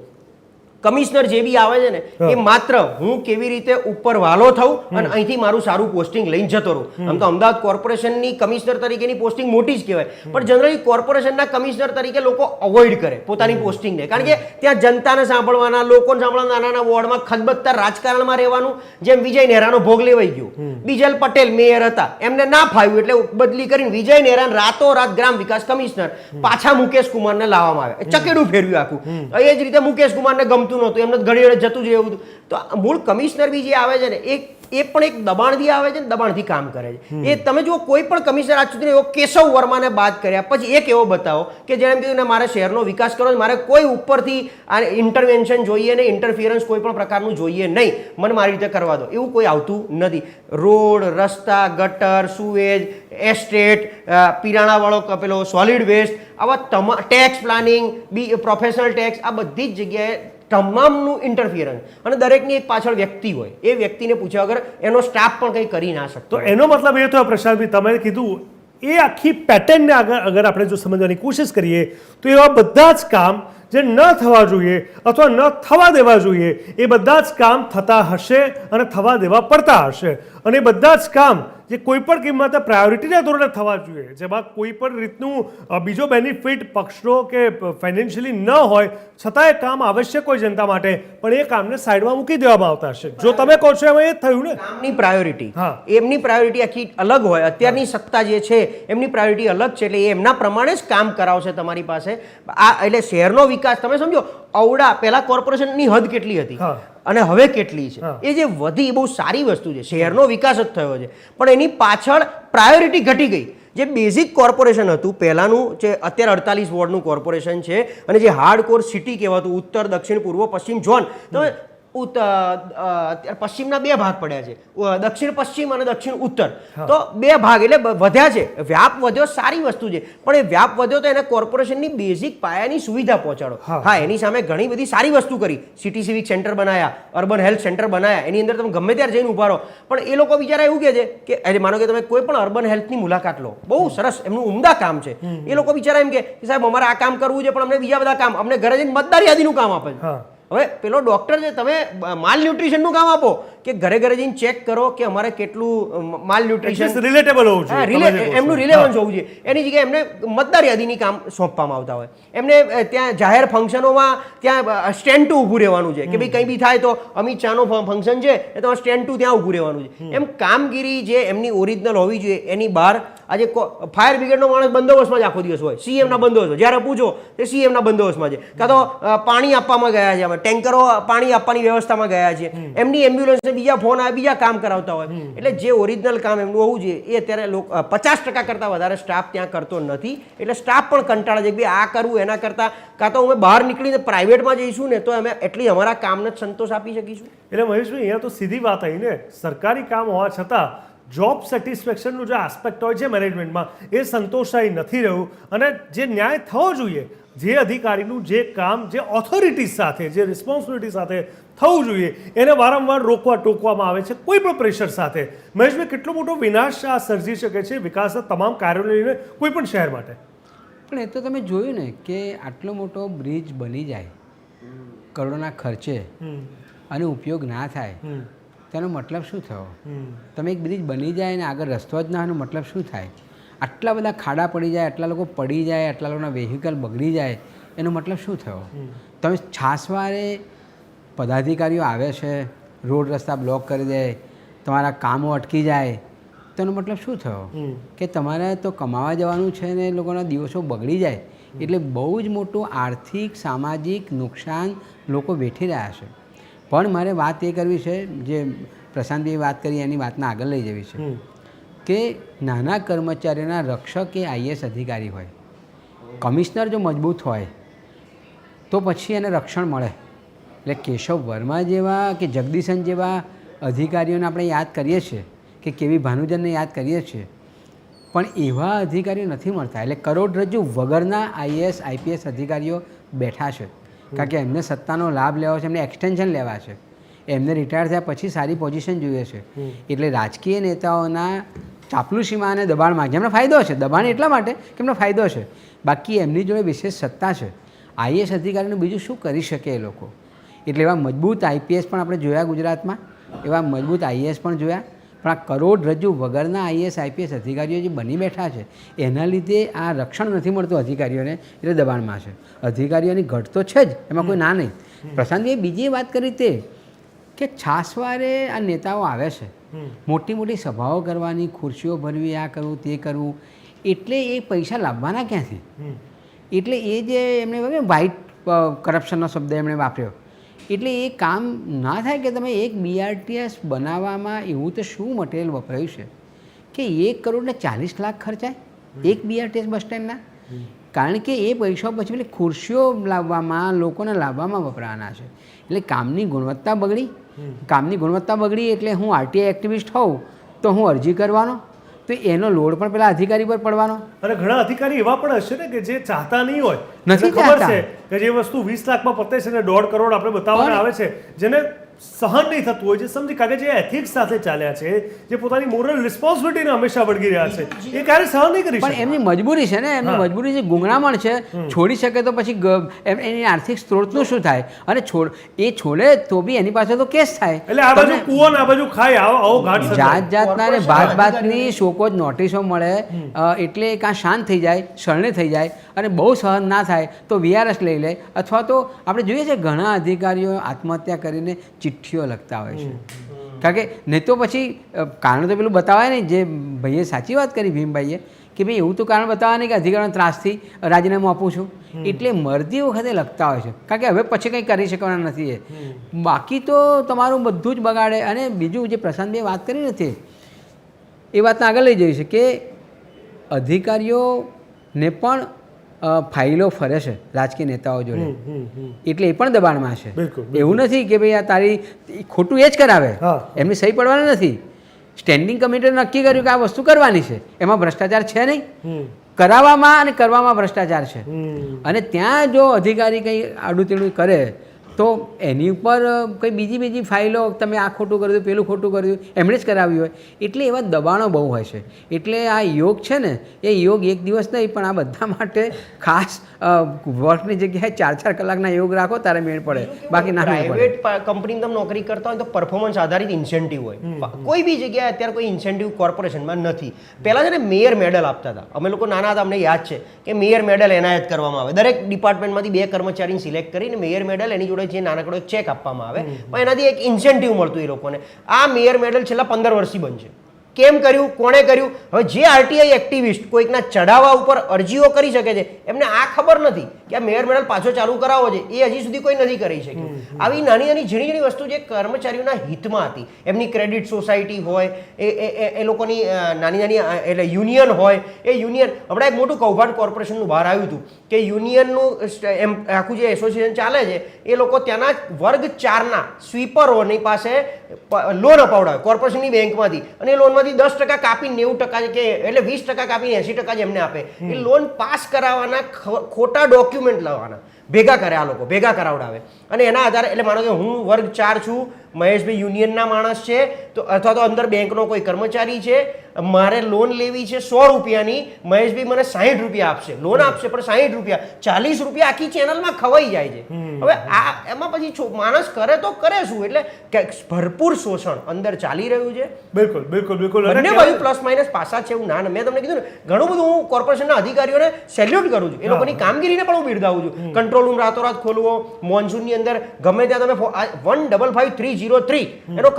કમિશનર જે બી આવે છે ને, એ માત્ર હું કેવી રીતે ઉપર વાલો થઉં અને અહીંથી મારું સારું પોસ્ટિંગ લઈને જતો રહું. આમ તો અમદાવાદ કોર્પોરેશનની કમિશનર તરીકેની પોસ્ટિંગ મોટી જ કહેવાય, પણ જનરલી કોર્પોરેશનના કમિશનર તરીકે લોકો અવોઇડ કરે પોતાની પોસ્ટિંગને. કારણ કે ત્યાં જનતાને સાંભળવાના, લોકોને સાંભળવાના, નાના વોર્ડમાં ખદબદતર રાજકારણમાં રહેવાનું. જેમ વિજય નેહરાનો ભોગ લેવાઈ ગયો, બીજલ પટેલ મેયર હતા, એમને ના ફાવ્યું એટલે બદલી કરીને વિજય નેહરાને રાતોરાત ગ્રામ વિકાસ કમિશનર પાછા મુકેશ કુમારને લાવવામાં આવે. ચકેડું ફેરવ્યું આખું. એ જ રીતે મુકેશ કુમારને ગમતું નહોતું, એમને ઘડી જતું જ એવું. તો મૂળ કમિશનર બી જે આવે છે ને, એ પણ એક દબાણથી આવે છે ને, દબાણથી કામ કરે છે. એ તમે જુઓ, કોઈ પણ કમિશનર આજ સુધી એવો કેશવ વર્માને બાદ કર્યા પછી એક એવો બતાવો કે જેણે કીધું ને મારે શહેરનો વિકાસ કરવો, મારે કોઈ ઉપરથી આ ઇન્ટરવેન્શન જોઈએ નહીં, ઇન્ટરફિયરન્સ કોઈ પણ પ્રકારનું જોઈએ નહીં, મને મારી રીતે કરવા દો, એવું કોઈ આવતું નથી. રોડ, રસ્તા, ગટર, સુવેજ, એસ્ટેટ, પીરાણાવાળો પેલો સોલિડ વેસ્ટ, આવા ટેક્સ પ્લાનિંગ, પ્રોફેશનલ ટેક્સ, આ બધી જ જગ્યાએ તમામનું ઇન્ટરફિયરન્સ. અને દરેકની એક પાછળ વ્યક્તિ હોય, એ વ્યક્તિને પૂછ્યા વગર એનો સ્ટાફ પણ કંઈ કરી ના શકતો. તો એનો મતલબ એ થયો પ્રશાંતભાઈ, તમે કીધું એ આખી પેટર્નને અગર આપણે જો સમજવાની કોશિશ કરીએ તો એવા બધા જ કામ જે ન થવા જોઈએ અથવા ન થવા દેવા જોઈએ, એ બધા જ કામ થતા હશે અને થવા દેવા પડતા હશે. અને એ બધા જ કામ જે કોઈ પણ કિંમતે પ્રાયોરિટીના ધોરણે થવા જોઈએ, જેમાં કોઈ પણ રીતનું બીજો બેનિફિટ પક્ષનો કે ફાઇનાન્શિયલી ન હોય, છતાં એ કામ આવશ્યક હોય જનતા માટે, પણ એ કામને સાઈડમાં મૂકી દેવામાં આવતા હશે. જો તમે કહો છો એમાં એ જ થયું ને, કામની પ્રાયોરિટી, હા, એમની પ્રાયોરિટી આખી અલગ હોય. અત્યારની સત્તા જે છે એમની પ્રાયોરિટી અલગ છે, એટલે એમના પ્રમાણે જ કામ કરાવશે તમારી પાસે. આ એટલે શહેરનો વિકાસ તમે સમજો, અવડા પહેલા કોર્પોરેશનની હદ કેટલી હતી અને હવે કેટલી છે, એ જે વધી એ બહુ સારી વસ્તુ છે. શહેરનો વિકાસ જ થયો છે, પણ એની પાછળ પ્રાયોરિટી ઘટી ગઈ. જે બેઝિક કોર્પોરેશન હતું પહેલાનું, જે અત્યારે 48 વોર્ડનું કોર્પોરેશન છે, અને જે હાર્ડકોર સિટી કહેવાતું ઉત્તર, દક્ષિણ, પૂર્વ, પશ્ચિમ ઝોન, તમે અત્યારે પશ્ચિમના 2 ભાગ પડ્યા છે, દક્ષિણ પશ્ચિમ અને દક્ષિણ ઉત્તર. તો 2 ભાગ એટલે વધ્યા છે. વ્યાપ વધ્યો સારી વસ્તુ છે, પણ એ વ્યાપ વધ્યો તો એને કોર્પોરેશનની બેઝિક પાયાની સુવિધા પહોંચાડો. હા, એની સામે ઘણી બધી સારી વસ્તુ કરી. સિટી સિવિક સેન્ટર બનાયા, અર્બન હેલ્થ સેન્ટર બનાયા, એની અંદર તમે ગમે ત્યારે જઈને ઉભા રહો. પણ એ લોકો બિચારા એવું કહે છે કે અરે માનો કે તમે કોઈ પણ અર્બન હેલ્થની મુલાકાત લો, બહુ સરસ એમનું ઉમદા કામ છે. એ લોકો બિચારા એમ કે સાહેબ અમારે આ કામ કરવું છે, પણ અમને બીજા બધા કામ, અમને ઘરે જઈને મતદાર યાદીનું કામ આપે છે. હવે પેલો ડોક્ટર છે, તમે માલ ન્યુટ્રિશનનું કામ આપો કે ઘરે ઘરે જઈને ચેક કરો કે અમારે કેટલું માલ ન્યુટ્રિશન રિલેટેબલ હોવું જોઈએ, એમનું રિલેવન્સ હોવું જોઈએ. એની જગ્યાએ એમને મતદાર યાદીની કામ સોંપવામાં આવતા હોય. એમને ત્યાં જાહેર ફંક્શનોમાં ત્યાં સ્ટેન્ડ ટુ ઊભું રહેવાનું છે કે ભાઈ કંઈ બી થાય તો અમિત શાહનું ફંક્શન છે એ તમારે સ્ટેન્ડ ટુ ત્યાં ઊભું રહેવાનું છે. એમ કામગીરી જે એમની ઓરિજિનલ હોવી જોઈએ એની બહાર આજે ફાયર બ્રિગેડનો માણસ બંદોબસ્તમાં જ આખો દિવસ હોય, સીએમના બંદોબસ્ત, જ્યારે પૂછો તે સીએમના બંદોબસ્તમાં છે, કાં તો પાણી આપવામાં ગયા છે, ટેન્કરો પાણી આપવાની વ્યવસ્થામાં ગયા છે, એમની એમ્બ્યુલન્સ બીજા ફોન આવે, બીજા કામ કરાવતા હોય. એટલે જે ઓરિજિનલ કામ એમનું હોવું જોઈએ એ અત્યારે 50% કરતાં વધારે સ્ટાફ ત્યાં કરતો નથી. એટલે સ્ટાફ પણ કંટાળે છે કે ભાઈ આ કરવું એના કરતાં કાં તો અમે બહાર નીકળીને પ્રાઇવેટમાં જઈશું ને તો અમે એટલી અમારા કામને જ સંતોષ આપી શકીશું. એટલે મહેશભાઈ અહીંયા તો સીધી વાત આવી ને, સરકારી કામ હોવા છતાં જોબ સેટિસ્ફેક્શનનું જે આસ્પેક્ટ હોય છે મેનેજમેન્ટમાં એ સંતોષાઈ નથી રહ્યું. અને જે ન્યાય થવો જોઈએ, જે અધિકારીનું જે કામ જે ઓથોરિટી સાથે, જે રિસ્પોન્સિબિલિટી સાથે થવું જોઈએ એને વારંવાર રોકવા ટોકવામાં આવે છે કોઈ પણ પ્રેશર સાથે. મહેશભાઈ, કેટલો મોટો વિનાશ આ સર્જી શકે છે વિકાસના તમામ કાર્યોને લઈને કોઈ પણ શહેર માટે? પણ એ તો તમે જોયું ને કે આટલો મોટો બ્રિજ બની જાય કરોડોના ખર્ચે અને ઉપયોગ ના થાય તેનો મતલબ શું થયો? તમે એક બ્રિજ બની જાય અને આગળ રસ્તો જ ના એનો મતલબ શું થાય? આટલા બધા ખાડા પડી જાય, આટલા લોકો પડી જાય, આટલા લોકોના વેહિકલ બગડી જાય, એનો મતલબ શું થયો? તમે છાસવારે પદાધિકારીઓ આવે છે, રોડ રસ્તા બ્લોક કરી દે, તમારા કામો અટકી જાય, તો એનો મતલબ શું થયો? કે તમારે તો કમાવા જવાનું છે ને લોકોના દિવસો બગડી જાય. એટલે બહુ જ મોટું આર્થિક સામાજિક નુકસાન લોકો વેઠી રહ્યા છે. પણ મારે વાત એ કરવી છે, જે પ્રશાંતભાઈ વાત કરી એની વાતને આગળ લઈ જવી છે કે નાના કર્મચારીઓના રક્ષક એ આઈએએસ અધિકારી હોય, કમિશનર જો મજબૂત હોય તો પછી એને રક્ષણ મળે. એટલે કેશવ વર્મા જેવા કે જગદીશન જેવા અધિકારીઓને આપણે યાદ કરીએ છીએ કે કેવી ભાનુજનને યાદ કરીએ છીએ, પણ એવા અધિકારીઓ નથી મળતા. એટલે કરોડરજ્જુ વગરના આઈએએસ આઈપીએસ અધિકારીઓ બેઠા છે કારણ કે એમને સત્તાનો લાભ લેવો છે, એમને એક્સટેન્શન લેવા છે, એમને રિટાયર થયા પછી સારી પોઝિશન જોઈએ છે. એટલે રાજકીય નેતાઓના ચાપલુસીમાં અને દબાણમાં જેમને ફાયદો છે, દબાણ એટલા માટે કે એમને ફાયદો છે, બાકી એમની જોડે વિશેષ સત્તા છે. આઈએએસ અધિકારીનું બીજું શું કરી શકે એ લોકો? એટલે એવા મજબૂત આઈપીએસ પણ આપણે જોયા ગુજરાતમાં, એવા મજબૂત આઈએએસ પણ જોયા, પણ આ કરોડરજ્જુ વગરના આઈએએસ આઈપીએસ અધિકારીઓ જે બની બેઠા છે એના લીધે આ રક્ષણ નથી મળતું અધિકારીઓને, એટલે દબાણમાં છે. અધિકારીઓની ઘટ તો છે જ, એમાં કોઈ ના નહીં. પ્રશાંતજીએ બીજી વાત કરી તે કે છાસવારે આ નેતાઓ આવે છે, મોટી મોટી સભાઓ કરવાની, ખુરશીઓ ભરવી, આ કરવું તે કરવું, એટલે એ પૈસા લાવવાના ક્યાંથી? એટલે એ જે એમણે વ્હાઇટ કરપ્શનનો શબ્દ એમણે વાપર્યો, એટલે એ કામ ના થાય કે તમે એક બીઆરટીએસ બનાવવામાં એવું તો શું મટીરિયલ વપરાયું છે કે 1 કરોડ ને 40 લાખ ખર્ચાય એક બીઆરટીએસ બસ સ્ટેન્ડના? કારણ કે એ પૈસા પછી પેલી ખુરશીઓ લાવવામાં, લોકોને લાવવામાં વપરાવાના છે. એટલે કામની ગુણવત્તા બગડી. કામની ગુણવત્તા બગડી એટલે હું આરટીઆઈ એક્ટિવિસ્ટ હોઉં તો હું અરજી કરવાનો, તો એનો લોડ પણ પેલા અધિકારી પર પડવાનો. અને ઘણા અધિકારી એવા પણ હશે ને કે જે ચાહતા નહીં હોય, નથી ખબર ચાહતા. છે કે જે વસ્તુ 20 લાખમાં પતે છે ને 1.5 કરોડ આપણે બતાવવાના આવે છે, જેને સહન નહીં થતું હોય, જે સમજી કારણ કે જે એથિક્સ સાથે ચાલ્યા છે, જે પોતાની મોરલ રિસ્પોન્સિબિલિટીને હંમેશા વળગી રહ્યા છે, એ ક્યારે સહન નહીં કરી પણ શકે. એમની મજબૂરી છે ને, એમની મજબૂરી છે, ગુંગળામણ છે. છોડી શકે તો પછી એની આર્થિક સ્ત્રોતનું શું થાય? અને એ છોડે તો બી એની પાસે તો કેસ થાય. એટલે આ બાજુ કૂવો ને આ બાજુ ખાય, આવો ઘાટ સર્જાય. જાત જાતના ને ભાત ભાતની શોકોજ નોટિસો મળે, એટલે કાં શાંત થઈ જાય, શરણે થઈ જાય, અને બહુ સહન ના થાય તો વીઆરએસ લઈ લે, અથવા તો આપણે જોઈએ છે ઘણા અધિકારીઓ આત્મહત્યા કરીને ચિઠ્ઠીઓ લખતા હોય છે. કારણ કે નહીં તો પછી કારણ તો પેલું બતાવાય નહીં, જે ભાઈએ સાચી વાત કરી ભીમભાઈએ કે ભાઈ એવું તો કારણ બતાવવા નહીં કે અધિકારીઓના ત્રાસથી રાજીનામું આપું છું, એટલે મરતી વખતે લખતા હોય છે. કારણ કે હવે પછી કંઈ કરી શકવાના નથી એ, બાકી તો તમારું બધું જ બગાડે. અને બીજું જે પ્રશાંતભાઈએ વાત કરી નથી એ વાતને આગળ લઈ જઈ છે કે અધિકારીઓને પણ ફાઇલો ફરે છે રાજકીય નેતાઓ જોડે, એટલે એ પણ દબાણમાં છે. બિલકુલ, એવું નથી કે ભાઈ આ તારી ખોટું એ જ કરાવે, હા. એમની સહી પડવાની નથી. સ્ટેન્ડિંગ કમિટીએ નક્કી કર્યું કે આ વસ્તુ કરવાની છે, એમાં ભ્રષ્ટાચાર છે નહીં. કરાવવામાં અને કરવામાં ભ્રષ્ટાચાર છે. અને ત્યાં જો અધિકારી કંઈ આડું કરે તો એની ઉપર કંઈ બીજી ફાઇલો, તમે આ ખોટું કર્યું, પેલું ખોટું કર્યું, એમણે જ કરાવ્યું હોય, એટલે એવા દબાણો બહુ હોય છે. એટલે આ યોગ છે ને, એ યોગ એક દિવસ નહીં, પણ આ બધા માટે ખાસ વર્કની જગ્યાએ 4-4 કલાકના યોગ રાખો તારે મેળ પડે, બાકી ના મેળ પડે. પ્રાઇવેટ કંપનીમાં તમે નોકરી કરતા હોય તો પરફોર્મન્સ આધારિત ઇન્સેન્ટિવ હોય. કોઈ બી જગ્યાએ અત્યારે કોઈ ઇન્સેન્ટિવ કોર્પોરેશનમાં નથી. પહેલાં છે ને મેયર મેડલ આપતા હતા. અમે લોકો નાના હતા, અમને યાદ છે કે મેયર મેડલ એનાયત કરવામાં આવે. દરેક ડિપાર્ટમેન્ટમાંથી 2 કર્મચારીને સિલેક્ટ કરીને મેયર મેડલ એની જોડે જે નાનકડો એક ચેક આપવામાં આવે, પણ એનાથી એક ઇન્સેન્ટિવ મળતું એ લોકોને. આ મેયર મેડલ છેલ્લા 15 વર્ષથી બંધ છે. કેમ કર્યું, કોણે કર્યું? હવે જે આરટીઆઈ એક્ટિવિસ્ટ કોઈકના ચઢાવવા ઉપર અરજીઓ કરી શકે છે, એમને આ ખબર નથી કે આ મેયર મેડલ પાછો ચાલુ કરાવવો છે, એ હજી સુધી કોઈ નથી કરી શક્યું. આવી નાની ઝીણી વસ્તુ જે કર્મચારીઓના હિતમાં હતી, એમની ક્રેડિટ સોસાયટી હોય, એ લોકોની નાની એટલે યુનિયન હોય, એ યુનિયન હમણાં એક મોટું કૌભાંડ કોર્પોરેશનનું બહાર આવ્યું હતું કે યુનિયનનું એમ આખું જે એસોસિએશન ચાલે છે, એ લોકો ત્યાંના વર્ગ 4ના સ્વીપરોની પાસે લોન અપાવડાવે કોર્પોરેશનની બેંકમાંથી, અને એ લોનમાંથી 10% કાપી 90% કે એટલે 20% કાપીને 80% જ એમને આપે. એ લોન પાસ કરાવવાના ખોટા ડોક્યુમેન્ટ લાવવાના ભેગા કરે, આ લોકો ભેગા કરાવડાવે, અને એના આધારે એટલે માનો કે હું વર્ગ 4 છું, મહેશભાઈ યુનિયનના માણસ છે, તો અથવા તો અંદર બેંકનો કોઈ કર્મચારી છે, મારે લોન લેવી છે 100 રૂપિયાની, મહેશભાઈ મને 60 રૂપિયા આપશે, લોન આપશે, પણ 60 રૂપિયા 40 રૂપિયા આખી ચેનલમાં ખવાઈ જાય છે. હવે આ એમાં પછી માણસ કરે તો કરે શું? એટલે ભરપૂર શોષણ અંદર ચાલી રહ્યું છે. બિલકુલ બિલકુલ બિલકુલ. બંને બાજુ પ્લસ માઇનસ પાસા છે. એવું ના, મેં તમને કીધું ને, ઘણું બધું હું કોર્પોરેશનના અધિકારીઓને સેલ્યુટ કરું છું, એ લોકોની કામગીરીને પણ હું બિરદાવું છું. કંટ્રોલ રૂમ રાતોરાત ખોલવો, મોન્સૂનની અંદર ગમે ત્યાં તમે 155303 એનો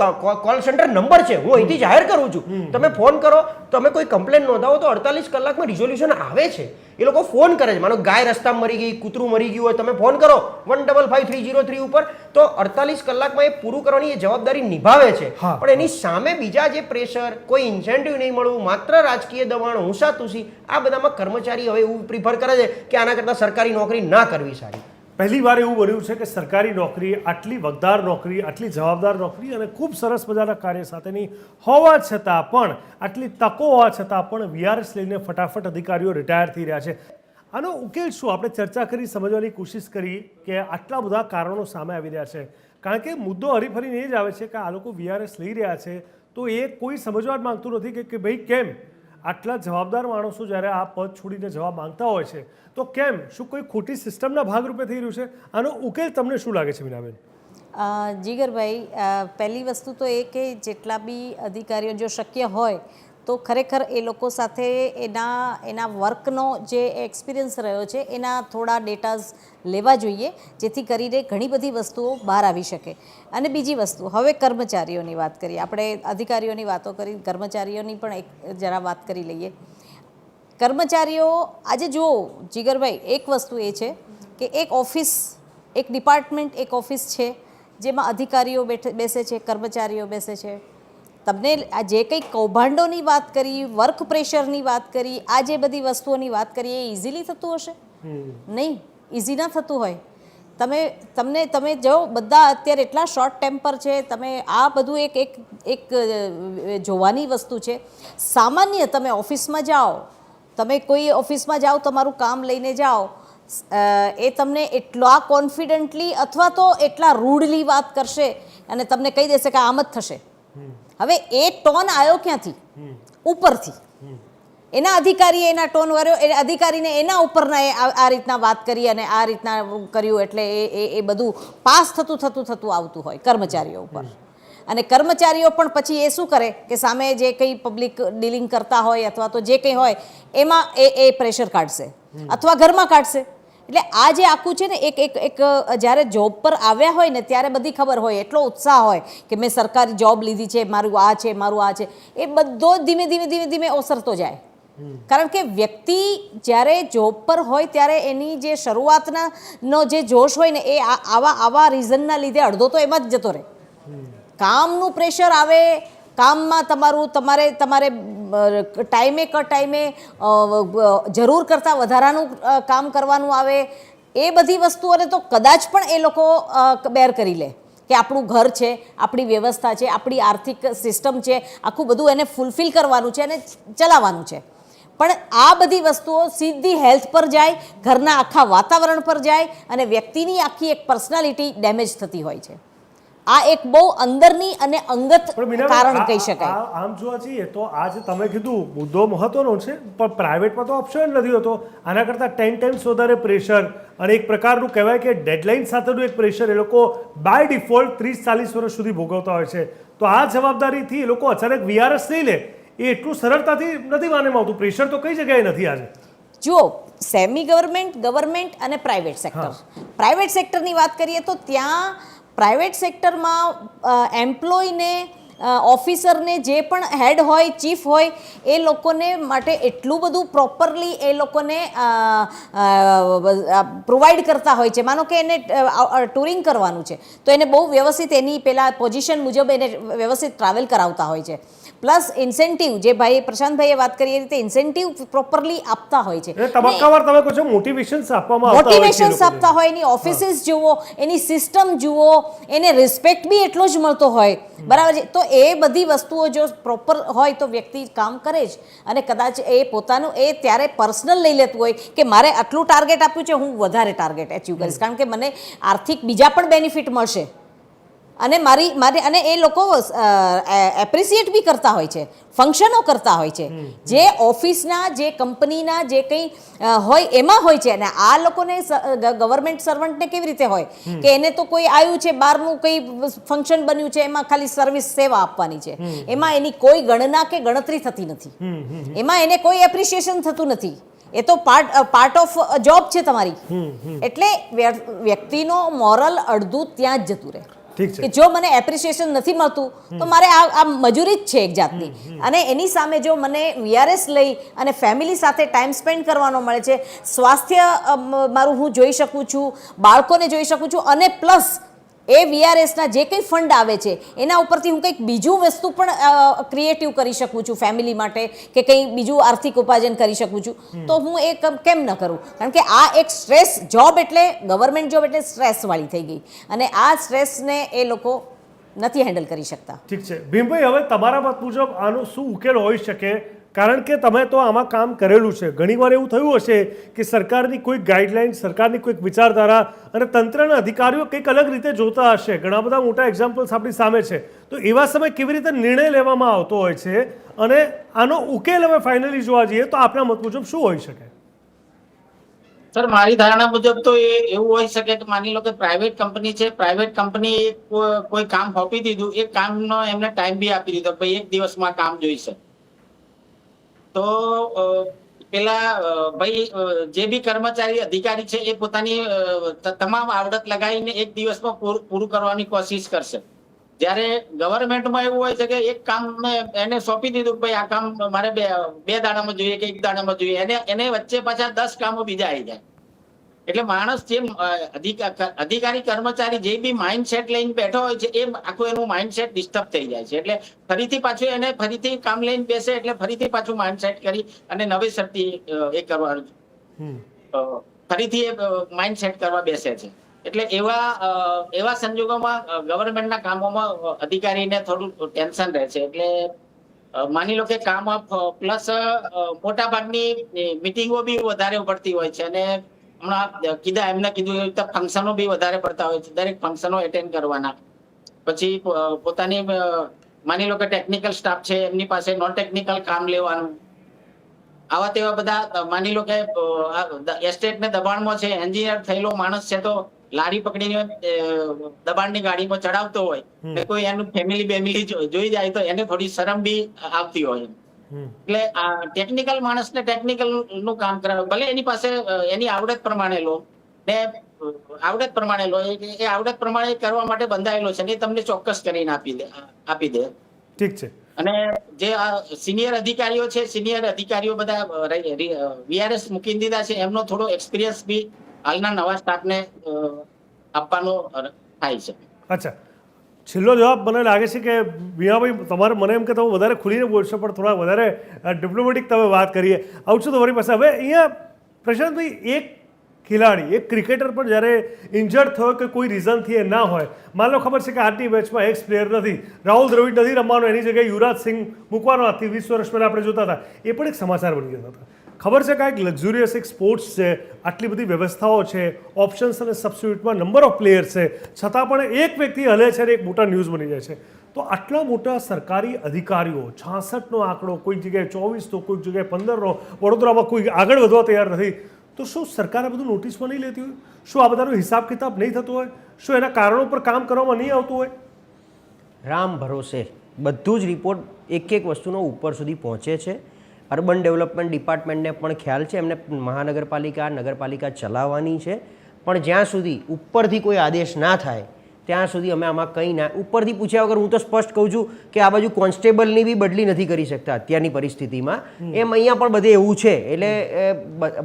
કોલ સેન્ટર નંબર છે, હું અહીંથી જાહેર કરું છું. તમે ફોન કરો, તમે કોઈ કમ્પ્લેન નોંધાવો તો 48 કલાકમાં રિઝોલ્યુશન આવે છે. એ લોકો ફોન કરે છે. માનો ગાય રસ્તામાં મરી ગઈ, કૂતરું મરી ગયું હોય, તમે ફોન કરો 155303 ઉપર, તો 48 કલાકમાં એ પૂરું કરવાની એ જવાબદારી નિભાવે છે. પણ એની સામે બીજા જે પ્રેશર, કોઈ ઇન્સેન્ટિવ નહીં મળવું, માત્ર રાજકીય દબાણ, હુંસાતુસી, આ બધામાં કર્મચારી હવે એવું પ્રિફર કરે છે કે આના કરતાં સરકારી નોકરી ના કરવી સારી. પહેલી વાર એવું બન્યું છે કે સરકારી નોકરી, આટલી વગદાર નોકરી, આટલી જવાબદાર નોકરી અને ખૂબ સરસ મજાના કાર્ય સાથેની હોવા છતાં પણ, આટલી તકો હોવા છતાં પણ વીઆરએસ લઈને ફટાફટ અધિકારીઓ રિટાયર થઈ રહ્યા છે. આનો ઉકેલ શું? આપણે ચર્ચા કરી, સમજવાની કોશિશ કરી કે આટલા બધા કારણો સામે આવી રહ્યા છે. કારણ કે મુદ્દો હરીફરીને એ જ આવે છે કે આ લોકો વીઆરએસ લઈ રહ્યા છે, તો એ કોઈ સમજવા જ માંગતું નથી કે ભાઈ કેમ આટલા જવાબદાર માણસો જ્યારે આ પદ છોડીને જવા માંગતા હોય છે, તો કેમ? શું કોઈ ખોટી સિસ્ટમના ભાગરૂપે થઈ રહ્યું છે? આનો ઉકેલ તમને શું લાગે છે મીનાબેન? જીગરભાઈ, પહેલી વસ્તુ તો એ કે જેટલા બી અધિકારીઓ જો શક્ય હોય તો ખરેખર એ લોકો સાથે એના વર્કનો જે એક્સપિરિયન્સ રહ્યો છે એના થોડા ડેટાઝ લેવા જોઈએ, જેથી કરીને ઘણી બધી વસ્તુઓ બહાર આવી શકે. અને બીજી વસ્તુ, હવે કર્મચારીઓની વાત કરીએ, આપણે અધિકારીઓની વાતો કરી, કર્મચારીઓની પણ એક જરા વાત કરી લઈએ. કર્મચારીઓ આજે જુઓ જીગરભાઈ, એક વસ્તુ એ છે કે એક ઓફિસ, એક ડિપાર્ટમેન્ટ, એક ઓફિસ છે જેમાં અધિકારીઓ બેસે છે, કર્મચારીઓ બેસે છે. તમને આ જે કંઈ કૌભાંડોની વાત કરી, વર્ક પ્રેશરની વાત કરી, આ જે બધી વસ્તુઓની વાત કરી, એ ઇઝીલી થતું હશે? નહીં, ઇઝી ના થતું હોય. તમે જો બધા અત્યારે એટલા શોર્ટ ટેમ્પર છે, તમે આ બધું એક જોવાની વસ્તુ છે. સામાન્ય તમે ઓફિસમાં જાઓ, તમે કોઈ ઓફિસમાં જાઓ, તમારું કામ લઈને જાઓ, એ તમને એટલા કોન્ફિડન્ટલી અથવા તો એટલા રૂડલી વાત કરશે અને તમને કહી દેશે કે આમ જ થશે. હવે એ ટોન આવ્યો ક્યાંથી? ઉપરથી. એના અધિકારીએ એના ટોન કર્યો, એ અધિકારીને એના ઉપરના આ રીતના વાત કરી અને આ રીતના કર્યું, એટલે એ બધું પાસ થતું આવતું હોય કર્મચારીઓ ઉપર. અને કર્મચારીઓ પણ પછી એ શું કરે કે સામે જે કંઈ પબ્લિક ડીલિંગ કરતા હોય અથવા તો જે કંઈ હોય એમાં એ પ્રેશર કાઢશે અથવા ઘરમાં કાઢશે. એટલે આ જે આખું છે ને, એક જ્યારે જોબ પર આવ્યા હોય ને ત્યારે બધી ખબર હોય, એટલો ઉત્સાહ હોય કે મેં સરકારી જોબ લીધી છે, મારું આ છે, મારું આ છે, એ બધો ધીમે ઓસરતો જાય. કારણ કે વ્યક્તિ જ્યારે જોબ પર હોય ત્યારે એની જે શરૂઆતનો જે જોશ હોય ને, એ આવા રીઝનના લીધે અડધો તો એમાં જ જતો રહે. કામનું પ્રેશર આવે, કામમાં તમારે ટાઈમે ટાઈમે જરૂર કરતાં વધારાનું કામ કરવાનું આવે, એ બધી વસ્તુઓને તો કદાચ પણ એ લોકો બેર કરી લે કે આપણું ઘર છે, આપણી વ્યવસ્થા છે, આપણી આર્થિક સિસ્ટમ છે, આખું બધું એને ફૂલફિલ કરવાનું છે અને ચલાવવાનું છે. પણ આ બધી વસ્તુઓ સીધી હેલ્થ પર જાય, ઘરના આખા વાતાવરણ પર જાય અને વ્યક્તિની આખી એક પર્સનાલિટી ડેમેજ થતી હોય છે. આ એક બહુ અંદરની અને અંગત પણ મીનાબેન, કારણ કહી શકાય. આમ જોવા જઈએ તો આજે તમે કીધું મુદ્દો મહત્વનો છે, પણ પ્રાઇવેટમાં તો ઓપ્શન નથી હોતો. આના કરતાં 10 ટાઈમ્સ વધારે પ્રેશર અને એક પ્રકારનું કહેવાય કે ડેડલાઇન સાથેનું એક પ્રેશર એ લોકો બાય ડિફોલ્ટ 30-40 વર્ષ સુધી ભોગવતા હોય છે. તો આ જવાબદારીથી એ લોકો અચાનક વીઆરએસ નહીં લે એ એટલું સરળતાથી નથી માનવામાં આવતું. પ્રેશર તો કઈ જગ્યાએ નથી આજે. જુઓ, સેમી ગવર્મેન્ટ અને પ્રાઇવેટ સેક્ટર. પ્રાઇવેટ સેક્ટરની વાત કરીએ તો ત્યાં પ્રાઇવેટ સેક્ટરમાં એમ્પ્લોયને, ઓફિસરને, જે પણ હેડ હોય, ચીફ હોય, એ લોકોને માટે એટલું બધું પ્રોપરલી એ લોકોને પ્રોવાઈડ કરતા હોય છે. માનો કે એને ટુરિંગ કરવાનું છે તો એને બહુ વ્યવસ્થિત એની પેલા પોઝિશન મુજબ એને વ્યવસ્થિત ટ્રાવેલ કરાવતા હોય છે. પ્લસ ઇન્સેન્ટિવ, જે પ્રશાંતભાઈએ વાત કરી એ રીતે ઇન્સેન્ટિવ પ્રોપરલી આપતા હોય છે. તબક્કાવાર તમે કહો છો મોટિવેશન્સ આપવામાં આવતા હોય છે. મોટિવેશન્સ આપતા હોય, એની ઓફિસીસ જુઓ, એની સિસ્ટમ જુઓ, એને રિસ્પેક્ટ બી એટલો જ મળતો હોય. બરાબર છે. તો એ બધી વસ્તુઓ જો પ્રોપર હોય તો વ્યક્તિ કામ કરે જ. અને કદાચ એ પોતાનું એ ત્યારે પર્સનલ લઈ લેતું હોય કે મારે આટલું ટાર્ગેટ આપ્યું છે, હું વધારે ટાર્ગેટ એચીવ કરીશ, કારણ કે મને આર્થિક બીજા પણ બેનિફિટ મળશે અને અને એ લોકો એપ્રિસિએટ બી કરતા હોય છે, ફંક્શનો કરતા હોય છે જે ઓફિસના, જે કંપનીના જે કંઈ હોય એમાં હોય છે. અને આ લોકોને ગવર્મેન્ટ સર્વન્ટને કેવી રીતે હોય કે એને તો કોઈ આવ્યું છે, બહારનું કંઈ ફંક્શન બન્યું છે, એમાં ખાલી સર્વિસ સેવા આપવાની છે, એમાં એની કોઈ ગણના કે ગણતરી થતી નથી, એમાં એને કોઈ એપ્રિસિએશન થતું નથી. એ તો પાર્ટ ઓફ જોબ છે તમારી. એટલે વ્યક્તિનો મોરલ અડધું ત્યાં જ જતું રહે કે જો મને એપ્રિસિએશન નથી મળતું તો મારે આ મજૂરી જ છે એક જાતની. અને એની સામે જો મને વીઆરએસ લઈ અને ફેમિલી સાથે ટાઈમ સ્પેન્ડ કરવાનો મળે છે, સ્વાસ્થ્ય મારું હું જોઈ શકું છું, બાળકોને જોઈ શકું છું, અને પ્લસ એ વીઆરએસના જે કંઈ ફંડ આવે છે એના ઉપરથી હું કંઈક બીજું વસ્તુ પણ ક્રિએટિવ કરી શકું છું ફેમિલી માટે, કે કંઈ બીજું આર્થિક ઉપાર્જન કરી શકું છું, તો હું એ કેમ ન કરું? કારણ કે આ એક સ્ટ્રેસ જોબ, એટલે ગવર્મેન્ટ જોબ એટલે સ્ટ્રેસવાળી થઈ ગઈ અને આ સ્ટ્રેસને એ લોકો નથી હેન્ડલ કરી શકતા. ઠીક છે ભીમભાઈ, હવે તમારા મત મુજબ આનો શું ઉકેલ હોઈ શકે? કારણ કે તમે તો આમાં કામ કરેલું છે. ઘણીવાર એવું થયું હશે કે સરકારની કોઈક ગાઈડલાઇન, સરકારની કોઈક વિચારધારા અને તંત્રના અધિકારીઓ કંઈક અલગ રીતે જોતા હશે. ઘણા બધા મોટા એક્ઝામ્પલ્સ આપણી સામે છે. તો એવા સમયે કેવી રીતે નિર્ણય લેવામાં આવતો હોય છે અને આનો ઉકેલ હવે ફાઇનલી જોવા જઈએ તો આપના મત મુજબ શું હોઈ શકે? સર, મારી ધારણા મુજબ તો એ એવું હોઈ શકે કે માની લો કે પ્રાઇવેટ કંપની છે, પ્રાઇવેટ કંપની કોઈ કામ સોંપી દીધું, એ કામનો એમને ટાઈમ બી આપી દીધો, ભાઈ એક દિવસમાં કામ જોઈશે. તો પેલા ભાઈ જે બી કર્મચારી, અધિકારી છે એ પોતાની તમામ આવડત લગાવીને એક દિવસમાં પૂરું કરવાની કોશિશ કરશે. જ્યારે ગવર્મેન્ટમાં એવું હોય છે કે એક કામ એને સોંપી દીધું, ભાઈ આ કામ મારે બે દાડામાં જોઈએ કે એક દાડામાં જોઈએ, એને વચ્ચે પાછા 10 કામો બીજા આવી જાય. એટલે માણસ જે અધિકારી, કર્મચારી જે બી માઇન્ડસેટ લઈને બેઠો હોય છે એ આખું એનું માઇન્ડસેટ ડિસ્ટર્બ થઈ જાય છે. એટલે ફરીથી પાછું એને ફરીથી કામ લઈને બેસે એટલે ફરીથી પાછું માઇન્ડસેટ કરી અને નવેસરથી એ કરવાનું, ફરીથી એ માઇન્ડસેટ કરવા બેસે છે. એટલે એવા સંજોગોમાં ગવર્મેન્ટના કામોમાં અધિકારીને થોડું ટેન્શન રહે છે. એટલે માની લો કે કામ પ્લસ મોટા ભાગની મિટિંગો બી વધારે પડતી હોય છે અને હમણાં એમને કીધું એવી રીતે ફંક્શનો બી વધારે પડતા હોય છે. દરેક ફંક્શનો એટેન્ડ કરવાના. પછી પોતાની માની લો કે ટેકનિકલ સ્ટાફ છે એમની પાસે નોન ટેકનિકલ કામ લેવાનું. આવા તેવા બધા માની લો કે એસ્ટેટને દબાણમાં છે, એન્જિનિયર થયેલો માણસ છે તો લારી પકડીને દબાણની ગાડીમાં ચડાવતો હોય ને કોઈ એનું ફેમિલી જોઈ જાય તો એને થોડી શરમ બી આવતી હોય. એટલે આ ટેકનિકલ માણસને ટેકનિકલ નું કામ કરાવે, ભલે એની પાસે એની આવડત પ્રમાણે લો ને આવડત પ્રમાણે લો, એ આવડત પ્રમાણે કરવા માટે બંધાયેલો છે ને તમને ચોક્કસ કરીને આપી દે. ઠીક છે. અને જે સિનિયર અધિકારીઓ છે, સિનિયર અધિકારીઓ બધા વીઆરએસ મૂકી દીધા છે, એમનો થોડો એક્સપિરિયન્સ બી હાલના નવા સ્ટાફને આપવાનો થાય છે. અચ્છા, છેલ્લો જવાબ મને લાગે છે કે વીણાભાઈ તમારે મને એમ કે તમે વધારે ખુલીને બોલશો પણ થોડા વધારે ડિપ્લોમેટિક તમે વાત કરીએ. આવું છું તમારી પાસે. હવે અહીંયા પ્રશાંતભાઈ, એક ખેલાડી, એક ક્રિકેટર પણ જ્યારે ઇન્જર્ડ થયો કે કોઈ રીઝનથી એ ના હોય, માન લો ખબર છે કે આજની મેચમાં એક્સ પ્લેયર નથી, રાહુલ દ્રવિડ નથી રમવાનો, એની જગ્યાએ યુવરાજ સિંહ મૂકવાનો આજથી 20 વર્ષ પહેલાં આપણે જોતા હતા, એ પણ એક સમાચાર બની ગયા હતા. ખબર છે કે એક લક્ઝુરિયસ એક સ્પોર્ટ્સ છે, આટલી બધી વ્યવસ્થાઓ છે, ઓપ્શન્સ અને સબસ્ટિટ્યુટમાં નંબર ઓફ પ્લેયર છે, છતાં પણ એક વ્યક્તિ હલે છે અને એક મોટા ન્યૂઝ બની જાય છે. તો આટલા મોટા સરકારી અધિકારીઓ, 66નો આંકડો, કોઈક જગ્યાએ 24 તો કોઈક જગ્યાએ 15નો, વડોદરામાં કોઈ આગળ વધવા તૈયાર નથી, તો શું સરકાર આ બધું નોટિસમાં નહીં લેતી હોય? શું આ બધાનો હિસાબ કિતાબ નહીં થતો હોય? શું એના કારણો પર કામ કરવામાં નહીં આવતું હોય? રામ ભરોસે બધું જ રિપોર્ટ એક એક વસ્તુનો ઉપર સુધી પહોંચે છે. અર્બન ડેવલપમેન્ટ ડિપાર્ટમેન્ટને પણ ખ્યાલ છે, એમને મહાનગરપાલિકા, નગરપાલિકા ચલાવવાની છે, પણ જ્યાં સુધી ઉપરથી કોઈ આદેશ ના થાય ત્યાં સુધી અમે આમાં કંઈ ના, ઉપરથી પૂછ્યા વગર હું તો સ્પષ્ટ કહું છું કે આ બાજુ કોન્સ્ટેબલની બી બદલી નથી કરી શકતા અત્યારની પરિસ્થિતિમાં, એમ અહીંયા પણ બધે એવું છે. એટલે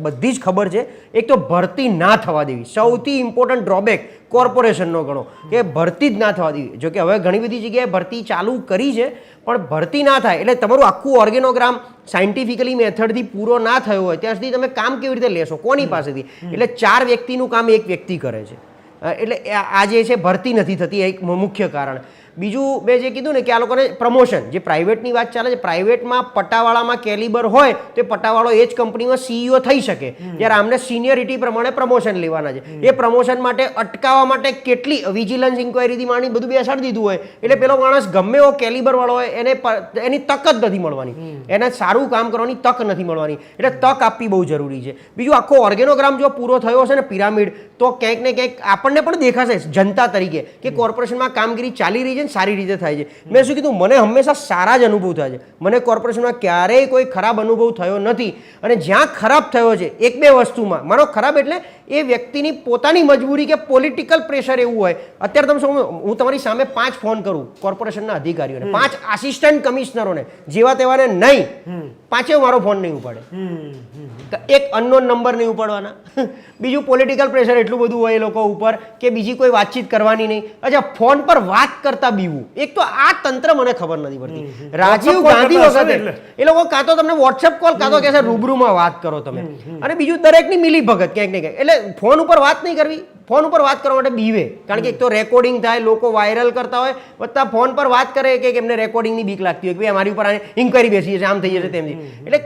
બધી જ ખબર છે. એક તો ભરતી ના થવા દેવી, સૌથી ઇમ્પોર્ટન્ટ ડ્રોબેક કોર્પોરેશનનો ગણો કે ભરતી જ ના થવા દેવી. જો કે હવે ઘણી બધી જગ્યાએ ભરતી ચાલુ કરી છે, પણ ભરતી ના થાય એટલે તમારું આખું ઓર્ગેનોગ્રામ સાયન્ટિફિકલી મેથડથી પૂરો ના થયો હોય ત્યાં સુધી તમે કામ કેવી રીતે લેશો, કોની પાસેથી? એટલે 4 વ્યક્તિનું કામ એક વ્યક્તિ કરે છે. એટલે આ જે છે ભરતી નથી થતી, એક મુખ્ય કારણ. બીજું મેં જે કીધું ને કે આ લોકોને પ્રમોશન, જે પ્રાઇવેટની વાત ચાલે છે, પ્રાઇવેટમાં પટ્ટાવાળામાં કેલિબર હોય તો એ પટ્ટાવાળો એ જ કંપનીમાં CEO થઈ શકે, જ્યારે આમને સિનિયરિટી પ્રમાણે પ્રમોશન લેવાના છે. એ પ્રમોશન માટે અટકાવવા માટે કેટલી વિજિલન્સ ઇન્ક્વાયરીથી માંડી બધું બેસાડી દીધું હોય, એટલે પેલો માણસ ગમે એવો કેલિબરવાળો હોય એને એની તક જ નથી મળવાની, એને સારું કામ કરવાની તક નથી મળવાની. એટલે તક આપવી બહુ જરૂરી છે. બીજું આખો ઓર્ગેનોગ્રામ જો પૂરો થયો હશે ને પિરામિડ, તો ક્યાંક ને ક્યાંક આપણને પણ દેખાશે જનતા તરીકે કે કોર્પોરેશનમાં કામગીરી ચાલી રહી છે, સારી રીતે થાય છે. મેં શું કીધું, મને હંમેશા સારા જ અનુભવ થાય છે. મને કોર્પોરેશનમાં ક્યારેય કોઈ ખરાબ અનુભવ થયો નથી. અને જ્યાં ખરાબ થયો છે 1-2 વસ્તુમાં, મારો ખરાબ એટલે એ વ્યક્તિની પોતાની મજબૂરી કે પોલિટિકલ પ્રેશર એવું હોય. અત્યારે તમે શું, હું તમારી સામે 5 ફોન કરું કોર્પોરેશનના અધિકારીઓને, 5 આસિસ્ટન્ટ કમિશનરોને, જેવા તેવાને નહીં, 5એ મારો ફોન નહીં ઉપાડે, એક અનનોન નંબર નહીં ઉપાડવાના. બીજું પોલિટિકલ પ્રેશર એટલું બધું હોય એ લોકો ઉપર કે બીજી કોઈ વાતચીત કરવાની નહીં. અચ્છા, ફોન પર વાત કરતા બીવું, એક તો આ તંત્ર મને ખબર નથી પડતી. રાજીવ ગાંધી વખતે એ લોકો કાં તો તમને વોટ્સએપ કોલ, કાં તો કહેશે રૂબરૂમાં વાત કરો તમે. અને બીજું દરેકની મિલી ભગત ક્યાંક ને ક્યાંક. એટલે ફોન ઉપર વાત નહીં કરવી, ફોન ઉપર વાત કરવા માટે બીવે, કારણ કે એક તો રેકોર્ડિંગ થાય, લોકો વાયરલ કરતા હોય, વત્તા ફોન પર વાત કરે કે એમને રેકોર્ડિંગની બીક લાગતી હોય કે ભાઈ અમારી ઉપર ઇન્ક્વાયરી બેસી જશે, આમ થઈ જશે, તેમ. એટલે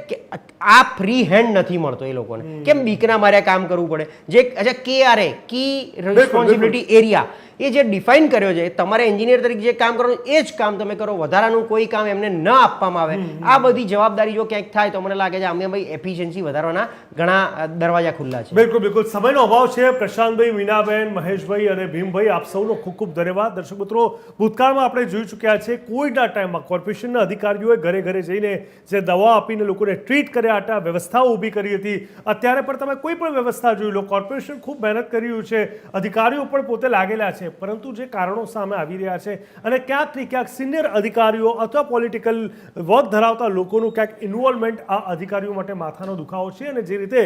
આ ફ્રી હેન્ડ નથી મળતો એ લોકોને. કેમ બીકના મારે કામ કરવું પડે? જે અચ્છા KRA, કી રિસ્પોન્સિબિલિટી એરિયા, એ જે ડિફાઇન કર્યો છે, તમારે એન્જિનિયર તરીકે જે કામ કરવાનું એ જ કામ તમે કરો, વધારાનું કોઈ કામ એમને ન આપવામાં આવે. આ બધી જવાબદારી જો ક્યાંક થાય તો મને લાગે છે અમે ભાઈ એફિશિયન્સી વધારવાના ઘણા દરવાજા ખુલ્લા છે. બિલકુલ બિલકુલ. સમયનો અભાવ છે. પ્રશાંતભાઈ, મીનાબેન, મહેશભાઈ અને ભીમભાઈ, આપ સૌનો ખૂબ ખૂબ ધન્યવાદ. દર્શક મિત્રો, ભૂતકાળમાં આપણે જોઈ ચૂક્યા છે કોવિડના ટાઈમમાં કોર્પોરેશનના અધિકારીઓએ ઘરે ઘરે જઈને જે દવા આપીને લોકોને ટ્રીટ કર્યા હતા, વ્યવસ્થાઓ ઊભી કરી હતી. અત્યારે પણ તમે કોઈ પણ વ્યવસ્થા જોઈ લો, કોર્પોરેશન ખૂબ મહેનત કરી રહ્યું છે, અધિકારીઓ પણ પોતે લાગેલા છે, પરંતુ જે કારણો સામે આવી રહ્યા છે અને ક્યાંક ને ક્યાંક સિનિયર અધિકારીઓ અથવા પોલિટિકલ વર્ક ધરાવતા લોકોનું ક્યાંક ઇન્વોલ્વમેન્ટ આ અધિકારીઓ માટે માથાનો દુખાવો છે. અને જે રીતે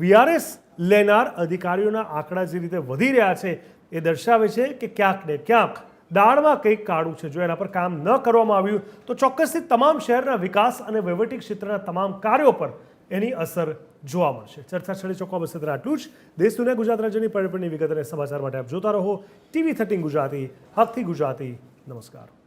VRS લેનાર અધિકારીઓના આંકડા જે રીતે વધી રહ્યા છે એ દર્શાવે છે કે ક્યાંક ને ક્યાંક દાળમાં કંઈક કાળું છે. જો એના પર કામ ન કરવામાં આવ્યું તો ચોક્કસથી તમામ શહેરના વિકાસ અને વહીવટી ક્ષેત્રના તમામ કાર્યો પર એની અસર જોવા મળશે. ચર્ચા છડી ચોખ્ખા બસ આટલું જ. દેશ દુનિયા ગુજરાત રાજ્યની પળપળની વિગત અને સમાચાર માટે આપ જોતા રહો TV13 ગુજરાતી, હકથી ગુજરાતી. નમસ્કાર.